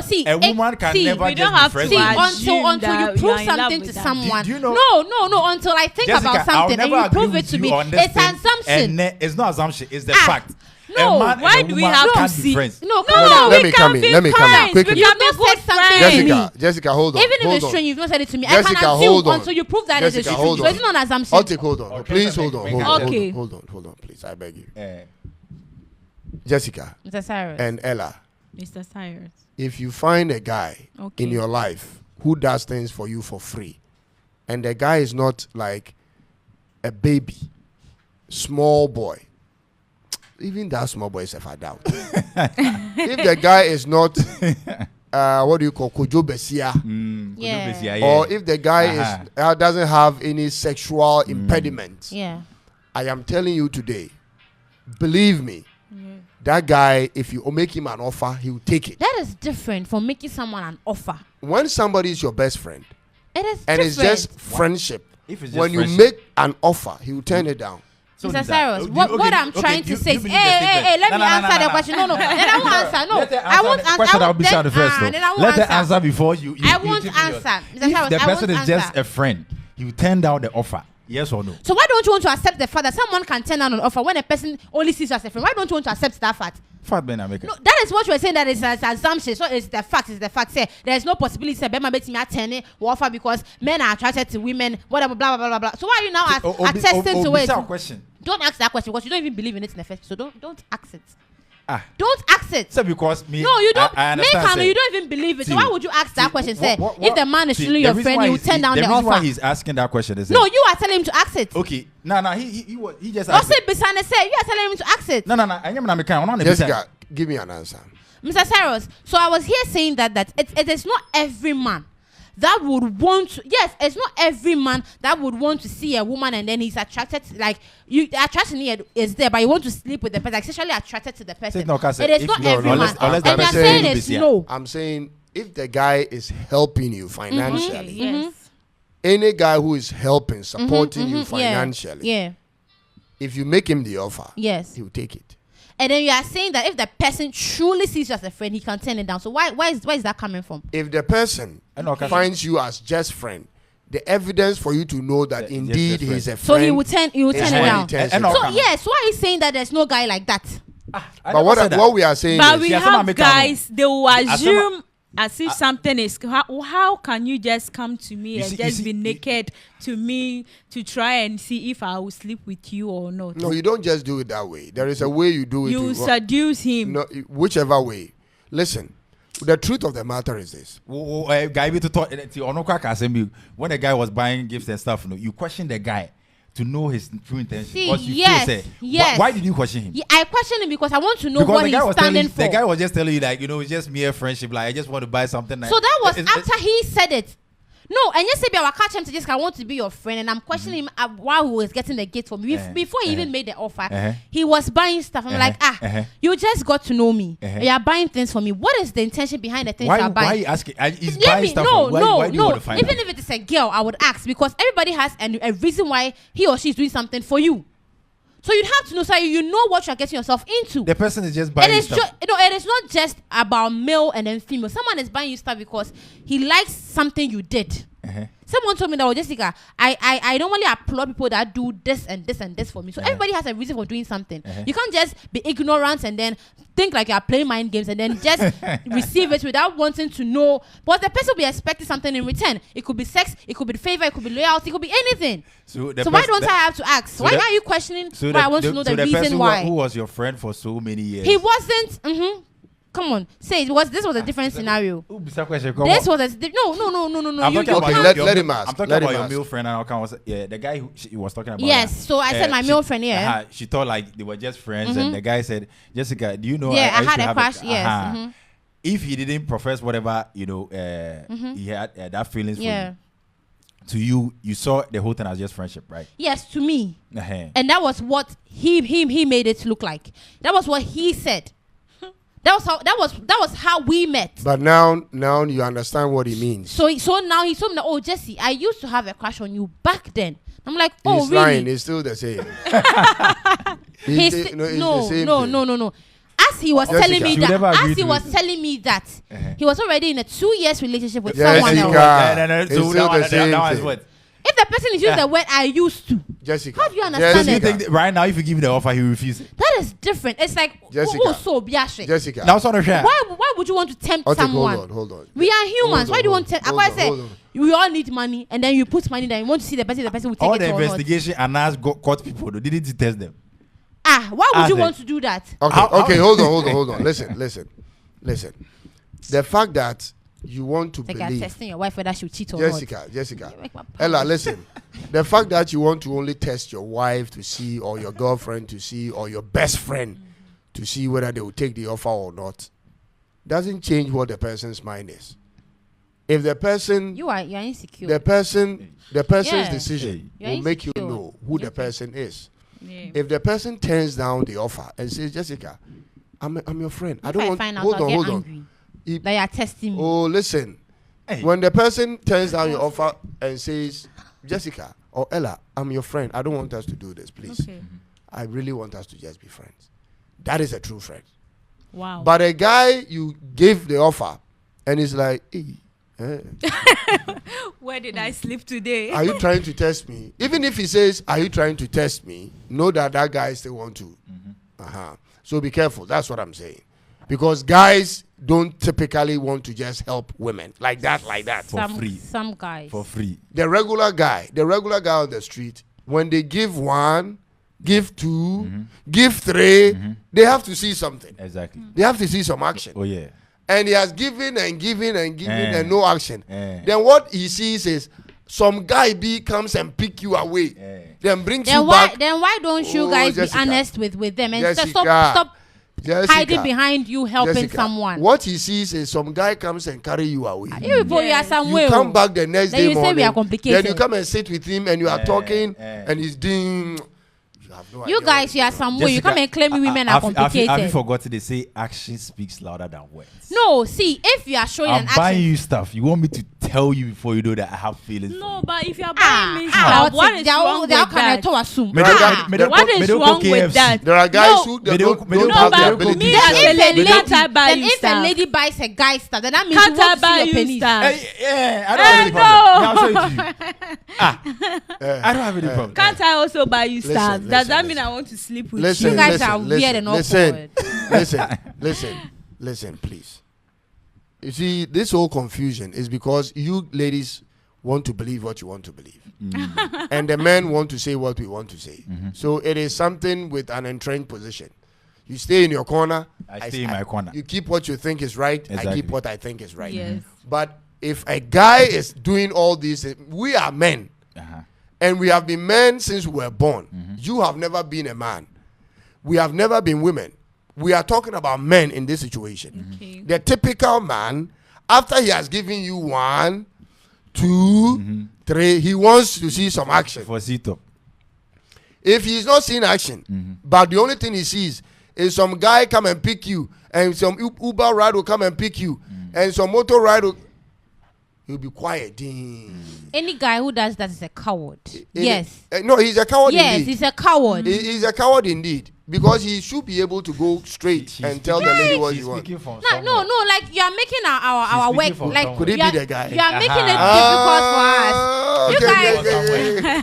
See, a woman can never we don't have be see until you prove something to someone. No. Until I think Jessica, about something and you prove it to me, it's an assumption. It's not assumption. It's the fact. No, why do we have to see? No, come on. Let me come in quickly. You've not said something to me. Jessica, hold on. Even if it's strange, you've not said it to me. Jessica, I can assume until you prove that it's a truth. So it's not an assumption. I'll take hold on. Please hold on. Hold on, please. I beg you. Jessica. Mr. Cyrus. And Ella. Mr. Cyrus. If you find a guy in your life who does things for you for free, and the guy is not like a baby, small boy, even that small boy is a doubt. If the guy is not, what do you call Kojo Besia? Or if the guy is doesn't have any sexual impediment, I am telling you today, believe me, that guy, if you make him an offer, he will take it. That is different from making someone an offer. When somebody is your best friend, it is and different. It's just friendship. If it's just when friendship. You make an offer, he will turn it down. Mr. Cyrus, what I'm trying to say is, hey, let me answer the question. No, then I won't answer. No, I won't answer. Question I'll be the first. Let the answer before you. I won't answer. If the person is just a friend, he will turn down the offer. Yes or no? So why don't you want to accept the fact that someone can turn down an offer when a person only sees you as a friend? Why don't you want to accept that fact? Fact, Ben, America. No, that is what you were saying. That is an assumption. So it's the fact. It's the fact. Say there is no possibility. Say Ben bet me at 10 offer because men are attracted to women. Whatever. Blah blah blah blah. So why are you now attesting to it? Question. Don't ask that question because you don't even believe in it in the first. So don't ask it. Don't ask it. So because me, No, you don't. I Make understand. you don't even believe it. So why would you ask that question? Say, if the man is see, truly the your reason friend, why he will turn down the reason why offer. he's asking that question is No, you are telling him to ask it. okay. No, he just Don't asked say it. Bisane say. You are telling him to ask it. No. I am not making. Jessica, give me an answer. Mr. Cyrus, so I was here saying that it is not every man that would want to, yes, it's not every man that would want to see a woman and then he's attracted, like, the attraction here is there, but you want to sleep with the person, like sexually attracted to the person. No, it is not every man. Unless And you're saying it's no. I'm saying if the guy is helping you financially, Yes. any guy who is helping, supporting you Yeah. financially, Yeah. if you make him the offer, Yes. he will take it. And then you are saying that if the person truly sees you as a friend, he can turn it down. So why is that coming from? If the person finds you as just friend, the evidence for you to know that Yeah, indeed just a he's a friend. So he will turn is it when down. he turns And it no, down. So yes, why are you saying that there's no guy like that? But what we are saying But is, we Yeah, some have American guys, they will As some- assume as if something is. How can you just come to me You and see- just you be see- naked to me to try and see if I will sleep with you or not? no, you don't just do it that way. There is a way you do it. You seduce him. No, whichever way. Listen, the truth of the matter is this. Guy, to talk. When the guy was buying gifts and stuff, you question the guy to know his true intention. See, Because you yes, feel, say, yes. Why did you question him? Yeah, I question him because I want to know Because what the guy he's was telling standing you, for. the guy was just telling you, like, it's just mere friendship. Like, I just want to buy something. Like, So that was it's- after he said it. No, and yes, I will catch him to just I want to be your friend, and I'm questioning him while he was getting the gift for me. Before he even made the offer, he was buying stuff. I'm like, you just got to know me. You are buying things for me. What is the intention behind the things you are buying? Why are you asking? He's Let buying me, stuff. no, Why do you want to find Even out? if it is a girl, I would ask because everybody has a reason why he or she is doing something for you. So you'd have to know, so you know what you're getting yourself into. The person is just buying It is stuff. it is not just about male and then female. Someone is buying you stuff because he likes something you did. Someone told me that, Jessica, I normally applaud people that do this and this and this for me. So everybody has a reason for doing something. You can't just be ignorant and then think like you're playing mind games and then just receive it without wanting to know. But the person will be expecting something in return. It could be sex, it could be favor, it could be loyalty, it could be anything. So why don't I have to ask? so Why the- are you questioning So why I want to know the reason person why? who was your friend for so many years. He wasn't. Come on, say this was a different scenario. This was a no. I'm You talking about can't- your let male- him ask. I'm talking Let about him your ask. male friend, and I was the guy who she was talking about. Yes, that. so I said my male friend, yeah. She thought like they were just friends, and the guy said, "Jessica, do you know?" Yeah, I used had to a have crush, yes, If he didn't profess whatever, he had that feelings for Yeah. you. To you, you saw the whole thing as just friendship, right? Yes, to me. Uh-huh. And that was what he made it look like. That was what he said. That was how we met. But now you understand what he means. So now he told me that, oh Jesse, I used to have a crush on you back then. I'm like, oh He's really? lying. It's still the same. He's it's the no, same no, thing. no, no, no. As he was Jessica. telling me You never that, agreed as he to was it. telling me that, Uh-huh. he was already in a 2 years relationship with Jessica. someone else. No, it's So still the same now is thing. what? If the person is using the word I used to, Jessica. How do you understand So do you it? think that right now, if you give him the offer, he refuses? that is different. It's like Jessica. so biashe. Jessica. Now, son of share. Why would you want to tempt Okay, someone? hold on. We are humans. Hold Why on, do you want to? hold I on, say hold on. we all need money, and then you put money there. You want to see the person will take All it the or not. investigation and us caught people. They didn't test them. Why would Ask you them. want to do that? Okay, How- hold on. Listen. The fact that you want to It's like you're believe, testing your wife whether she'll cheat or Jessica, not. Make my Ella, point. listen. The fact that you want to only test your wife to see, or your girlfriend to see, or your best friend to see whether they will take the offer or not, doesn't change what the person's mind is. If the person, You're insecure. the person's Yeah. decision You're will make you insecure. know who the person is. Yeah. If the person turns down the offer and says, Jessica, I'm your friend. I If don't I want. find out, Hold I'll on, get hold on. angry. If- That you're testing me. Oh, listen. Hey. When the person turns down your offer and says, Jessica or Ella, I'm your friend. I don't want us to do this, please. Okay. I really want us to just be friends. That is a true friend. Wow. But a guy you give the offer and he's like, hey, Where did I sleep today? are you trying to test me? Even if he says, are you trying to test me? Know that that guy still want to. So be careful. That's what I'm saying. Because guys don't typically want to just help women like that. For free. Some guys. For free. The regular guy on the street, when they give one, give 2, give 3. They have to see something. Exactly. They have to see some action. Oh yeah. And he has given and given and given and no action. Then what he sees is some guy B comes and pick you away. Then brings you back. Then why don't you guys Jessica. be honest with them and Jessica. stop Jessica. hiding behind you helping Jessica. someone? What he sees is some guy comes and carry you away. You people, you are somewhere. You come back the next Then day you say morning. we are complicated. Then you come and sit with him and you are talking and he's doing. You guys, you are somewhere. You come and claim women are complicated. Have you forgotten they say action speaks louder than words? No, see, if you are showing I'm an action, buying you stuff. You want me to tell you before you know that I have feelings? No, but if you are buying me stuff, what is wrong with that? What is wrong with that? There are guys who don't have the ability me to as a sell. lady, can't I buy you if a stuff? lady buys a guy stuff, then that means Can't you I want to buy see your you pennies. stuff? Yeah, I don't have any problem. Yeah, I'll show it to you. I don't have any problem. Can't I also buy you stuff? Listen, Does that listen. mean I want to sleep with Listen, You guys listen, are listen, weird and listen, listen, please. You see, this whole confusion is because you ladies want to believe what you want to believe. And the men want to say what we want to say. So it is something with an entrenched position. You stay in your corner. I stay in my corner. You keep what you think is right. I Exactly. keep what I think is right. Yes. But if a guy is doing all this, we are men. And we have been men since we were born. You have never been a man. We have never been women. We are talking about men in this situation. Okay. The typical man, after he has given you 1, 2, 3, he wants to see some action. For sit-up. If he's not seeing action, but the only thing he sees is some guy come and pick you, and some Uber ride will come and pick you, and some motor ride will... He'll be quiet. Any guy who does that is a coward. Yes. No, he's a coward Yes, indeed. he's a coward. He's a coward indeed. Because he should be able to go straight and tell the lady what he wants. No, like you are making our work like Could it you are, be the guy? You are making it difficult for us. You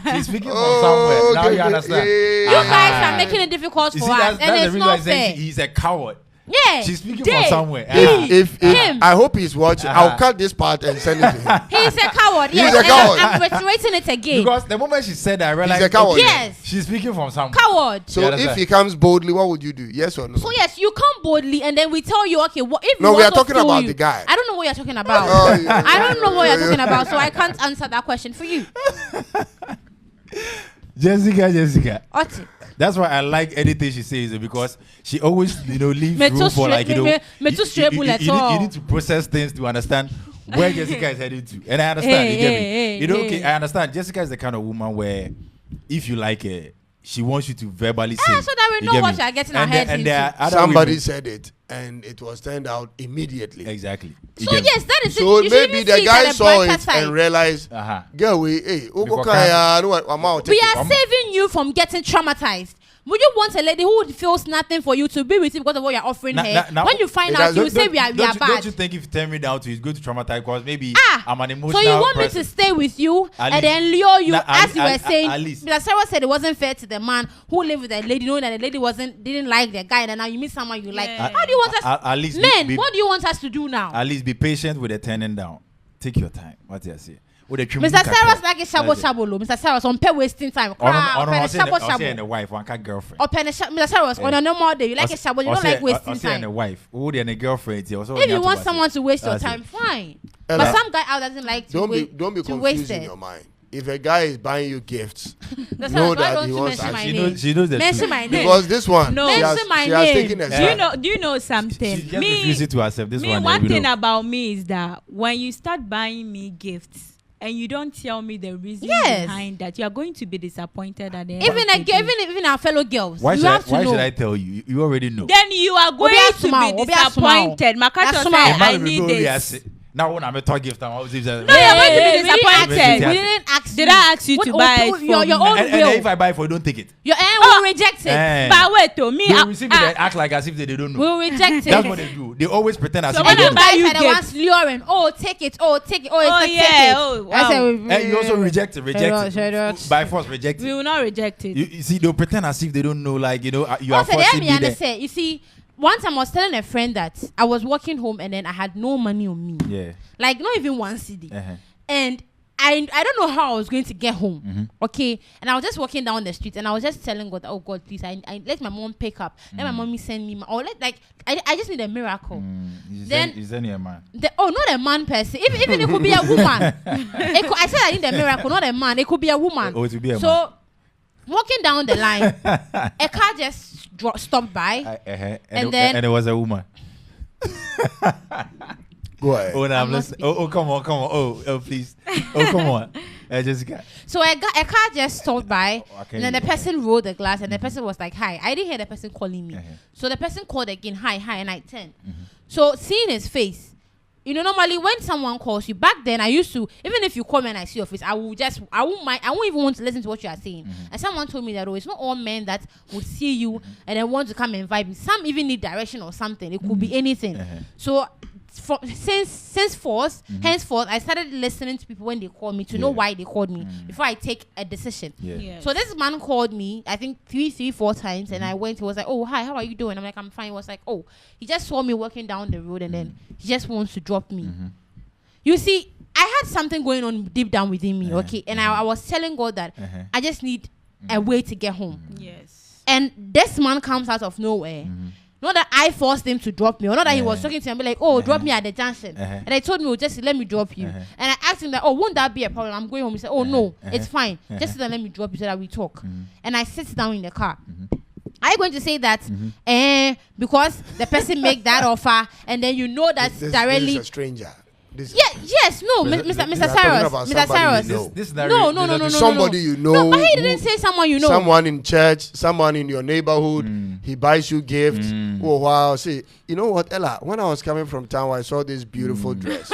guys, She's speaking from somewhere. Now you understand. you guys are making it difficult for us, and it's not fair. He's a coward. Yeah, She's speaking from somewhere. If him. I hope he's watching, I'll cut this part and send it to him. He's a coward. He's Yes, a coward. I'm reiterating it again. Because the moment she said that, I realized He's a coward. Yes, she's speaking from somewhere. coward. So if he comes boldly, what would you do? Yes or no? So yes, you come boldly, and then we tell you, okay, what if No, we we are want to talking steal about you? the guy. I don't know what you're talking about. Oh, yeah. I don't know what you're talking about, so I can't answer that question for you. Jessica. Oti. That's why I like anything she says because she always, leaves Me room too for like, straight- me too straight bullet you all. need to process things to understand where Jessica is heading to. And I understand, you get me? Okay, I understand. Jessica is the kind of woman where if you like her, she wants you to verbally say. So that we you know get what me? you are getting our And heads there- and there are into. other Somebody women- said it, and it was turned out immediately. Exactly. You So get me? yes, that is So it. You should maybe even the see guy that saw brighter it side. and realized, Uh-huh. girl, hey, Before I'm out. We are saving you from getting traumatized. Would you want a lady who feels nothing for you to be with you because of what you're offering her? When you find out, you say we are Don't bad. you think if you turn me down to, it's going to traumatize because maybe I'm an emotional So you want person. me to stay with you At and least. then lure you, Nah, as you were at saying? least. Because Sarah said it wasn't fair to the man who lived with the lady, knowing that the lady didn't like the guy, and now you meet someone you like. Yeah. How do you want us? At least Men, what do you want us to do now? At least be patient with the turning down. Take your time. What do you say? Mr. Sarah's like a shabo. Mr. Sarah's on pay wasting time. And the wife, one cat girlfriend. Mr. Sarah's on a normal day. You like a shabo, you don't like wasting And a time. wife. Oh, and a girlfriend. If you want someone to waste your time, fine. Ella, But some guy out doesn't like to Don't be to waste confused in it. your mind. If a guy is buying you gifts, That's know why that don't he you wants mention my action. name. She knows the Mention truth. my name. Because this one, No. she has Mention my taken name. a Do you step. know something? She just refuses to accept this me, one. one thing about me is that when you start buying me gifts and you don't tell me the reason Yes. behind that, you are going to be disappointed at the end. Even our fellow girls. Why you should have to know. should I tell you? You already know. Then you are going to be disappointed. Makato said, I need this. Now when I'm a talk gift, I'm always No, you're going to be disappointed. We didn't ask. Did I ask you to buy it from your own and will? if I buy for you, don't take it. Your will reject it. But wait, to me, They receive it and act like as if they don't know. We'll reject it. That's what they do. They always pretend as So if when they I don't buy know. you Guys are the gifts. ones luring. Oh, take it. Oh, take it. Oh, Oh, it's yeah. take it. Oh, I wow. said, And you also reject it. By force, reject we it. will not reject it. You see, they'll pretend as if they don't know, like, you are Also, forcing me there. say, you see, one time I was telling a friend that I was walking home and then I had no money on me. Yeah. Like, not even one CD. Uh-huh. And I don't know how I was going to get home. Okay, and I was just walking down the street and I was just telling God, oh God, please, I let my mom pick up, let my mommy send me, or I just need a miracle. Is any a man? Not a man per se. Even it could be a woman. I said I need a miracle, not a man. It could be a woman. Oh, it would be a man. So walking down the line, a car just stopped by, and it was a woman. Go ahead. Oh, no, I'm listening. Oh, come on. Oh, please. Oh, come on. Jessica. So a car just stopped by, and then the hear. person rolled the glass, and the person was like, hi. I didn't hear the person calling me. So the person called again, hi, and I turned. So seeing his face, normally when someone calls you, back then I used to, even if you call me and I see your face, I won't even want to listen to what you are saying. And someone told me that, it's not all men that would see you and then want to come and vibe. Some even need direction or something. It could be anything. So henceforth, I started listening to people when they call me to know why they called me before I take a decision. Yes. So this man called me, I think 4 times, and I went. He was like, "Oh, hi, how are you doing?" I'm like, "I'm fine." He was like, "Oh, he just saw me walking down the road, and then he just wants to drop me." You see, I had something going on deep down within me, okay, and I was telling God that I just need a way to get home. Yes. And this man comes out of nowhere. Not that I forced him to drop me, or not that he was talking to me and be like, oh, drop me at the junction. And I told me, oh, just let me drop you. And I asked him that, oh, won't that be a problem? I'm going home. He said, oh, no, it's fine. Just let me drop you so that we talk. And I sit down in the car. Are you going to say that because the person make that offer and then you know that's directly... This is a stranger. Yes, no, Mr. Cyrus. Mr. Cyrus. This No. Somebody you know. No, but he didn't say someone you know. Someone in church, someone in your neighborhood. He buys you gifts. Oh, wow. See, you know what, Ella? When I was coming from town, I saw this beautiful dress.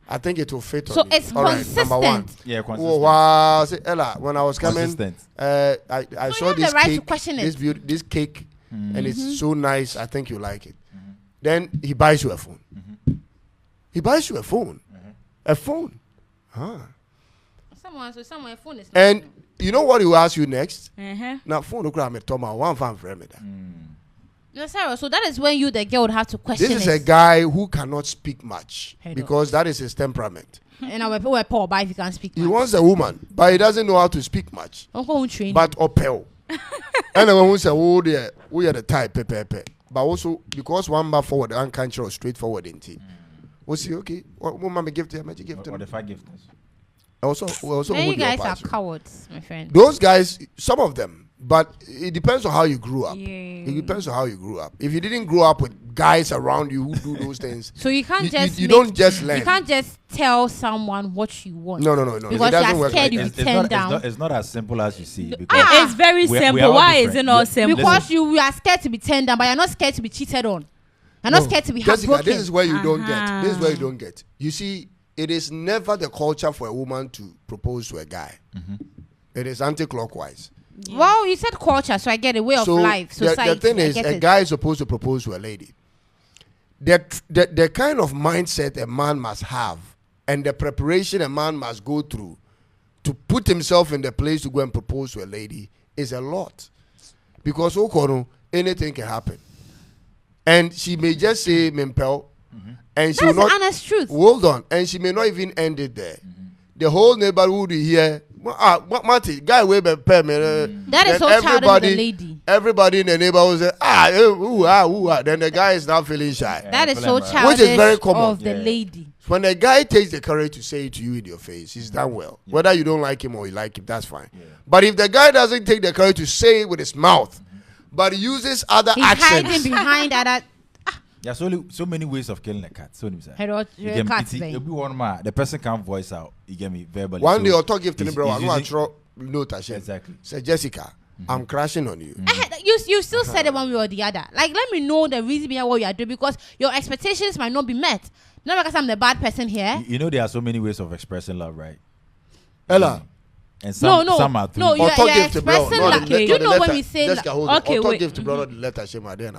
I think it will fit on you. So it's all right, consistent. number one. Yeah, consistent. Oh, wow. See, Ella, when I was coming, I saw this right cake. To question it. This cake, and it's so nice. I think you like it. Then he buys you a phone. He buys you a phone. A phone. Someone a phone is. And you know what he will ask you next? Uh-huh. Phone one fan for me. No, Sarah, so that is when you, the girl, would have to question This is it. a guy who cannot speak much because that is his temperament. And I will poor by if you can't speak He much. wants a woman, but he doesn't know how to speak much. Uncle won't train. But opel. And when we say, oh, we are the type, pepe. But also, because one bar forward, unconscious or straightforward in tea. We say, okay, what mommy give to him? Magic gift to Or him. the 5 gift. Also, you guys are cowards, my friend. Those guys, some of them, but it depends on how you grew up. Yeah. It depends on how you grew up. If you didn't grow up with guys around you who do those things, So you can't you don't just learn. You can't just tell someone what you want. No. Because it doesn't you're work scared like you that. will turn down. It's not as simple as you see. Because It's very we are simple. all Why is different. it not Yeah. simple? Because you are scared to be turned down, but you're not scared to be cheated on. You're not scared to be Jessica, heartbroken. this is where you don't get. This is where you don't get. You see, it is never the culture for a woman to propose to a guy. It is anti-clockwise. Well, you said culture, so I get a way of life, society. The thing I is, get a it. guy is supposed to propose to a lady. The kind of mindset a man must have and the preparation a man must go through to put himself in the place to go and propose to a lady is a lot. Because anything can happen. And she may just say, Mimpel, and she That's will the not. honest truth. Hold on. And she may not even end it there. The whole neighborhood will hear, Marty, guy way pay me. That is so childish of the lady. Everybody in the neighborhood say, Then the guy is now feeling shy. That is so Which is childish very common. of the lady. When a guy takes the courage to say it to you in your face, he's done well. Whether you don't like him or you like him, that's fine. But if the guy doesn't take the courage to say it with his mouth, but he uses other He's actions. hiding behind other. There's so many ways of killing a cat. So you Cats, it'll be one man. The person can't voice out. You get me verbally. One So day I'll talk gift to me, he's- bro. he's I'm going to using- throw note at him. Exactly. Say, Jessica, I'm crashing on you. You still said it one way or the other. Like, let me know the reason behind what you are doing, because your expectations might not be met. Not because I'm the bad person here. You know there are so many ways of expressing love, right? Ella. And some are through. No, Or you're talk gift to bro. expressing No, like, the you know when letter. we say Jessica, hold Okay, on. Or talk wait. gift to brother the letter. Shema, then,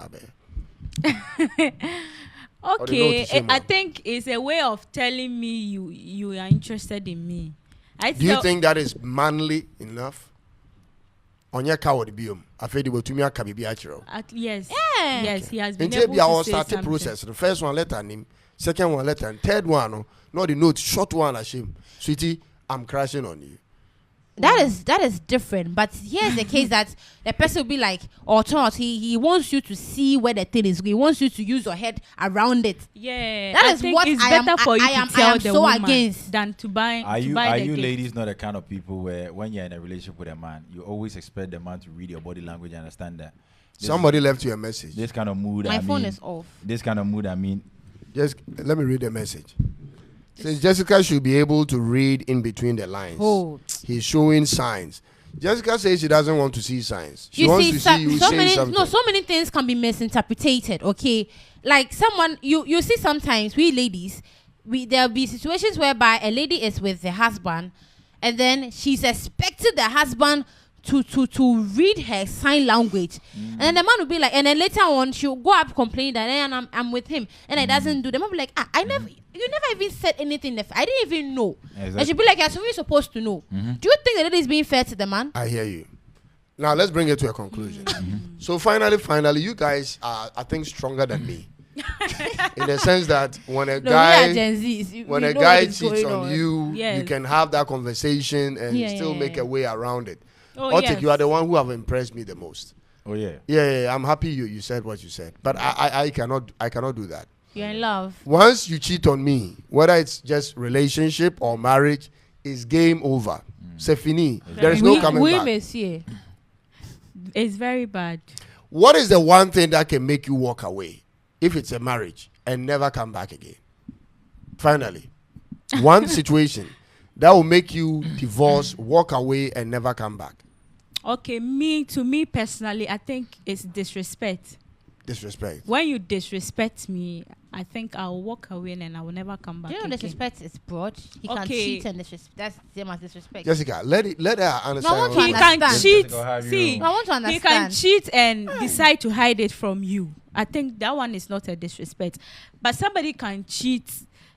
Okay, to say more. I think it's a way of telling me you are interested in me. Do you think that is manly enough? On your coward biome. I feel the way to me I can be actual. Yes. Yeah. Yes, he has been Until able we all to say start the something. process. The first one letter name, second one letter, and third one, no, not the note, short one, I shame. Sweetie, I'm crashing on you. That is different. But here's the case that the person will be like, or he wants you to see where the thing is. He wants you to use your head around it. Yeah, That I is think what it's I better am. for you I to am tell the so woman against. than to buy. Are to you buy are the you gift. ladies not the kind of people where when you're in a relationship with a man, you always expect the man to read your body language and understand that? Somebody left you a message. This kind of mood. My I phone mean, is off. This kind of mood. I mean, Just let me read the message. Says Jessica should be able to read in between the lines. Oh. He's showing signs. Jessica says she doesn't want to see signs. She You wants see, to see you so say many something. so many things can be misinterpreted. Okay, like someone you see sometimes we ladies, there'll be situations whereby a lady is with the husband, and then she's expecting the husband to read her sign language, and then the man will be like, and then later on she'll go up complaining that I'm with him, and it doesn't do. The man will be like, you never even said anything. I didn't even know. Exactly. And she'll be like, you're supposed to know. Do you think that it is being fair to the man? I hear you. Now let's bring it to a conclusion. So finally, you guys are, I think, stronger than me. In the sense that when a No, we are guy Gen Zs. when We a know guy what is cheats going on you, Yes. you can have that conversation and Yeah, still yeah, make yeah. a way around it. Oh, Otik, yes. you are the one who have impressed me the most. oh yeah. Yeah, I'm happy you said what you said. But I cannot do that. You're in love. Once you cheat on me, whether it's just relationship or marriage, is game over. C'est fini. There is no coming back. Monsieur. It's very bad. What is the one thing that can make you walk away if it's a marriage and never come back again? Finally, one situation that will make you divorce, walk away, and never come back. Okay, to me personally, I think it's disrespect. Disrespect. When you disrespect me, I think I'll walk away and I will never come back. You know, again. disrespect is broad. He can Okay. cheat and disrespect. That's the same as disrespect. Jessica, let her understand. No, I want to He understand. can cheat. Jessica, have you- See, No, I want to he understand. can cheat and decide to hide it from you. I think that one is not a disrespect. But somebody can cheat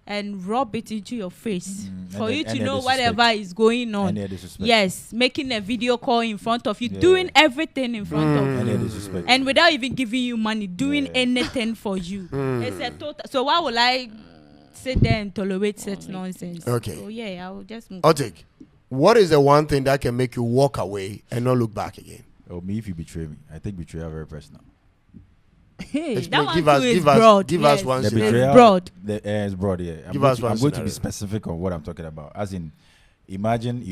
and rub it into your face for And you then- to and know then whatever is going on. And their disrespect. Yes, making a video call in front of you, Yeah. doing everything in front of And you. their disrespect. And without even giving you money, doing Yeah. anything for you. It's a total. So why would I sit there and tolerate such nonsense? Okay. So yeah, I will just move. Otik, what is the one thing that can make you walk away and not look back again? Oh, me if you betray me, I take betrayal very personal. Explain. That one Give us- too is give us- broad. give us yes. one The scenario. betrayal, broad. It's broad. Yeah, I'm Give going us to, one I'm going to be scenario. specific on what I'm talking about. As in, imagine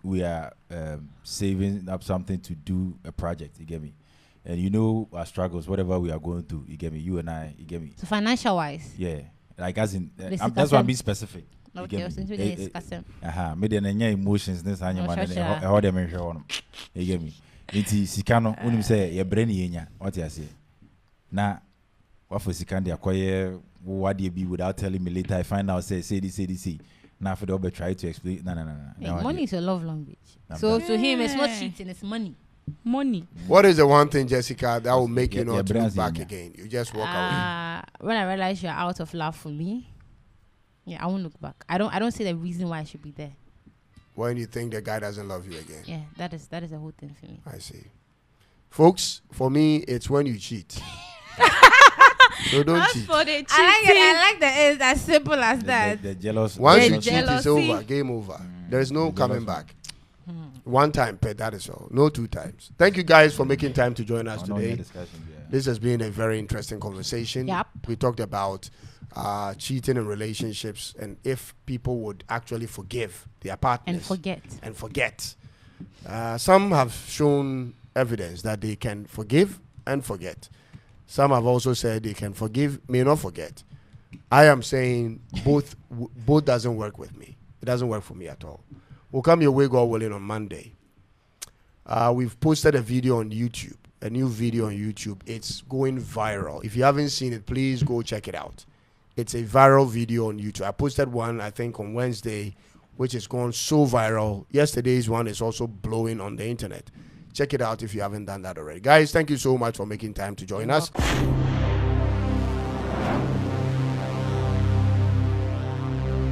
we are saving up something to do a project. You get me? And our struggles, whatever we are going through. You get me? You and I. You get me? So financial wise. Yeah. Like as in, This that's is why I'm being specific. You Okay, get so me? we discuss them. Me de nanya emotions this anya Oh, man sure, and sure. how them hwe on. You get me? Nti sika no unim say ye bre ne yenya. What you say? Na what for sika de akoye what dey be without telling me later I find out say this. Now for the other try to explain. No. Hey, money is a love language. I'm So done. to him, it's not Yeah. cheating; it's money. Money. What is the one thing, Jessica, that will make you Yeah, not to look brands, back yeah. again? You just walk away. When I realize you're out of love for me, yeah, I won't look back. I don't see the reason why I should be there. When you think the guy doesn't love you again. Yeah, that is the whole thing for me. I see. Folks, for me, it's when you cheat. So don't As cheat. for the cheating, I like that it's as simple as The jealous. Once The you cheat, it's jealousy. over. Game over. There is no The coming jealousy. back. One time, pet, that is all. No 2 times. Thank you guys for making time to join us today. This has been a very interesting conversation. Yep. We talked about cheating in relationships and if people would actually forgive their partners and forget. and forget. Some have shown evidence that they can forgive and forget. Some have also said they can forgive, may not forget. I am saying both doesn't work with me. It doesn't work for me at all. We'll come your way, God willing, on Monday. We've posted a video on YouTube, a new video on YouTube. It's going viral. If you haven't seen it, please go check it out. It's a viral video on YouTube. I posted one, I think, on Wednesday, which is gone so viral. Yesterday's one is also blowing on the internet. Check it out if you haven't done that already. Guys, thank you so much for making time to join us.